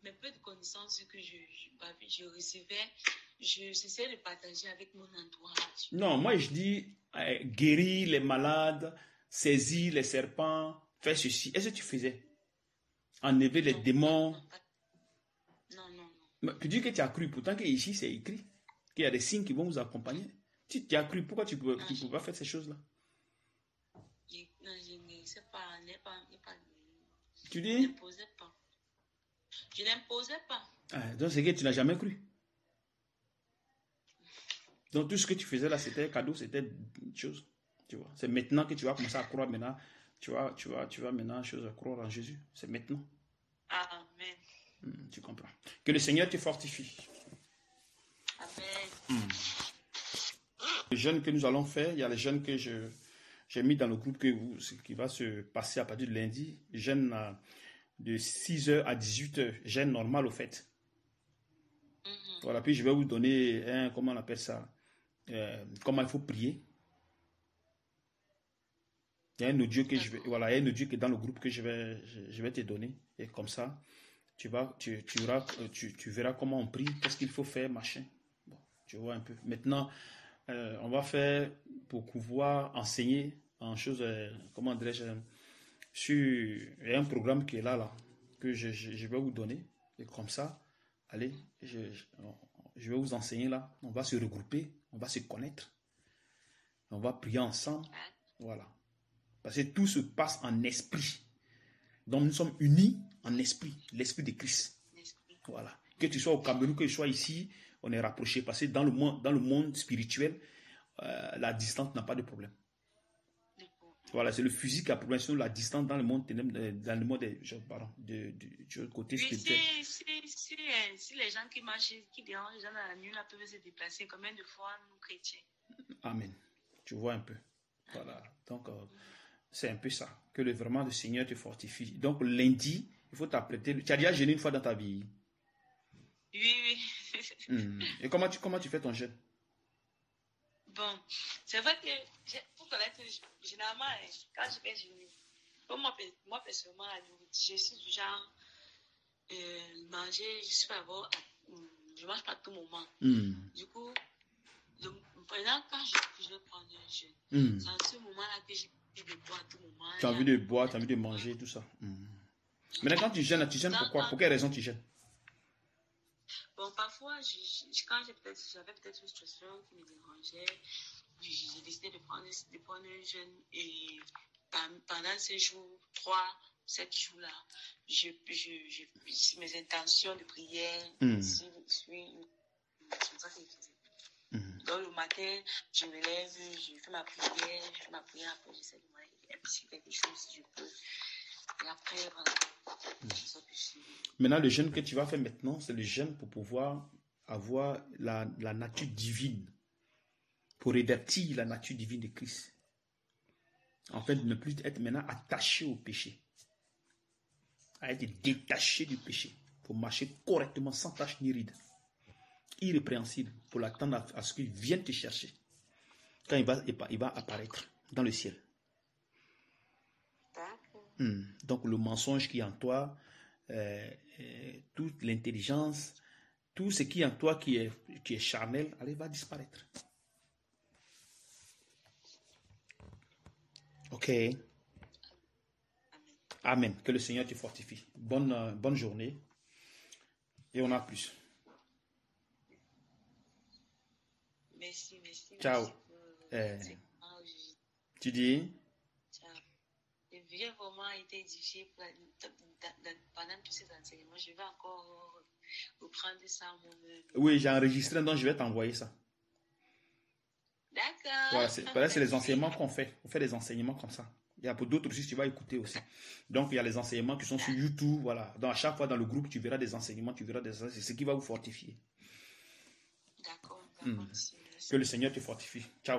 mes peu de connaissances que je recevais. Je cessais de partager avec mon entourage. Non, moi je dis guérir les malades, saisir les serpents, faire ceci. Est-ce que tu faisais? Enlever les démons? Non. Tu dis que tu as cru, pourtant que ici c'est écrit qu'il y a des signes qui vont vous accompagner. Si tu as cru, pourquoi tu ne peux pas faire ces choses-là? Non, je ne sais pas, Tu dis? Je n'imposais pas. Je n'imposais pas. Donc c'est que tu n'as jamais cru. Donc tout ce que tu faisais là, c'était cadeau, c'était une chose. Tu vois, c'est maintenant que tu vas commencer à croire maintenant. Tu vas maintenant croire en Jésus. C'est maintenant. Amen. Tu comprends. Que le Seigneur te fortifie. Amen. Les jeûnes que nous allons faire, il y a les jeûnes que j'ai mis dans le groupe qui va se passer à partir de lundi. Jeûne de 6h à 18h. Jeûne normal au fait. Voilà, puis je vais vous donner comment on appelle ça, comment il faut prier. Il y a un audio que il y a un audio qui est dans le groupe que je vais te donner. Et comme ça, tu verras comment on prie, qu'est-ce qu'il faut faire, machin. Bon, tu vois un peu. Maintenant, on va faire pour pouvoir enseigner en choses, comment dirais-je, il y a un programme qui est là, que je vais vous donner. Et comme ça, allez, je vais vous enseigner là. On va se regrouper, on va se connaître. On va prier ensemble. Voilà. Parce que tout se passe en esprit. Donc nous sommes unis en esprit, l'esprit de Christ. Voilà. Que tu sois au Cameroun, que je sois ici, on est rapprochés. Parce que dans le monde spirituel, la distance n'a pas de problème. Voilà, c'est le physique qui a problème, sinon la distance dans le monde du côté spirituel. Si les gens qui marchent, qui dérangent les gens dans la nuit, là, peuvent se déplacer, combien de fois nous chrétiens? Amen. Tu vois un peu. Voilà. Donc, c'est un peu ça. Que vraiment le Seigneur te fortifie. Donc, lundi, il faut t'apprêter. Tu as déjà jeûné une fois dans ta vie? Oui. Et comment tu fais ton jeûne? Bon, c'est vrai que, pour connaître, généralement, quand je vais jeûner, moi personnellement, je suis du genre manger, je mange pas à tout moment. Du coup, par exemple, quand je vais prendre un jeûne, c'est à ce moment-là que j'ai envie de boire à tout moment. Tu as envie de boire, tu as envie de manger, tout ça. Maintenant, quand tu jeûnes pourquoi? Pour quelle raison tu jeûnes? Bon, parfois, quand j'avais peut-être une situation qui me dérangeait, j'ai décidé de prendre un jeûne et pendant ces jours, 7 jours-là, mes intentions de prière, c'est ça que je faisais. Donc le matin, je me lève, je fais ma prière, après j'essaie de manger un petit quelque chose si je peux. Et après, voilà. Maintenant, le jeûne que tu vas faire maintenant, c'est le jeûne pour pouvoir avoir la nature divine, pour révertir la nature divine de Christ. En fait, ne plus être maintenant attaché au péché, à être détaché du péché, pour marcher correctement, sans tache ni ride, irrépréhensible, pour l'attendre à ce qu'il vienne te chercher, quand il va apparaître dans le ciel. Donc le mensonge qui est en toi, toute l'intelligence, tout ce qui est en toi qui est charnel, allez, va disparaître. Ok. Amen. Que le Seigneur te fortifie. Bonne journée. Et on a plus. Merci. Ciao. Merci Tu dis? J'ai vraiment été édifié pendant tous ces enseignements. Je vais encore reprendre ça moi-même. Oui, j'ai enregistré, donc je vais t'envoyer ça. D'accord. Voilà, c'est les enseignements qu'on fait. On fait des enseignements comme ça. Il y a pour d'autres aussi, tu vas écouter aussi. Donc, il y a les enseignements qui sont sur YouTube. Voilà. Donc, à chaque fois dans le groupe, tu verras des enseignements, c'est ce qui va vous fortifier. D'accord. Que le Seigneur te fortifie. Ciao.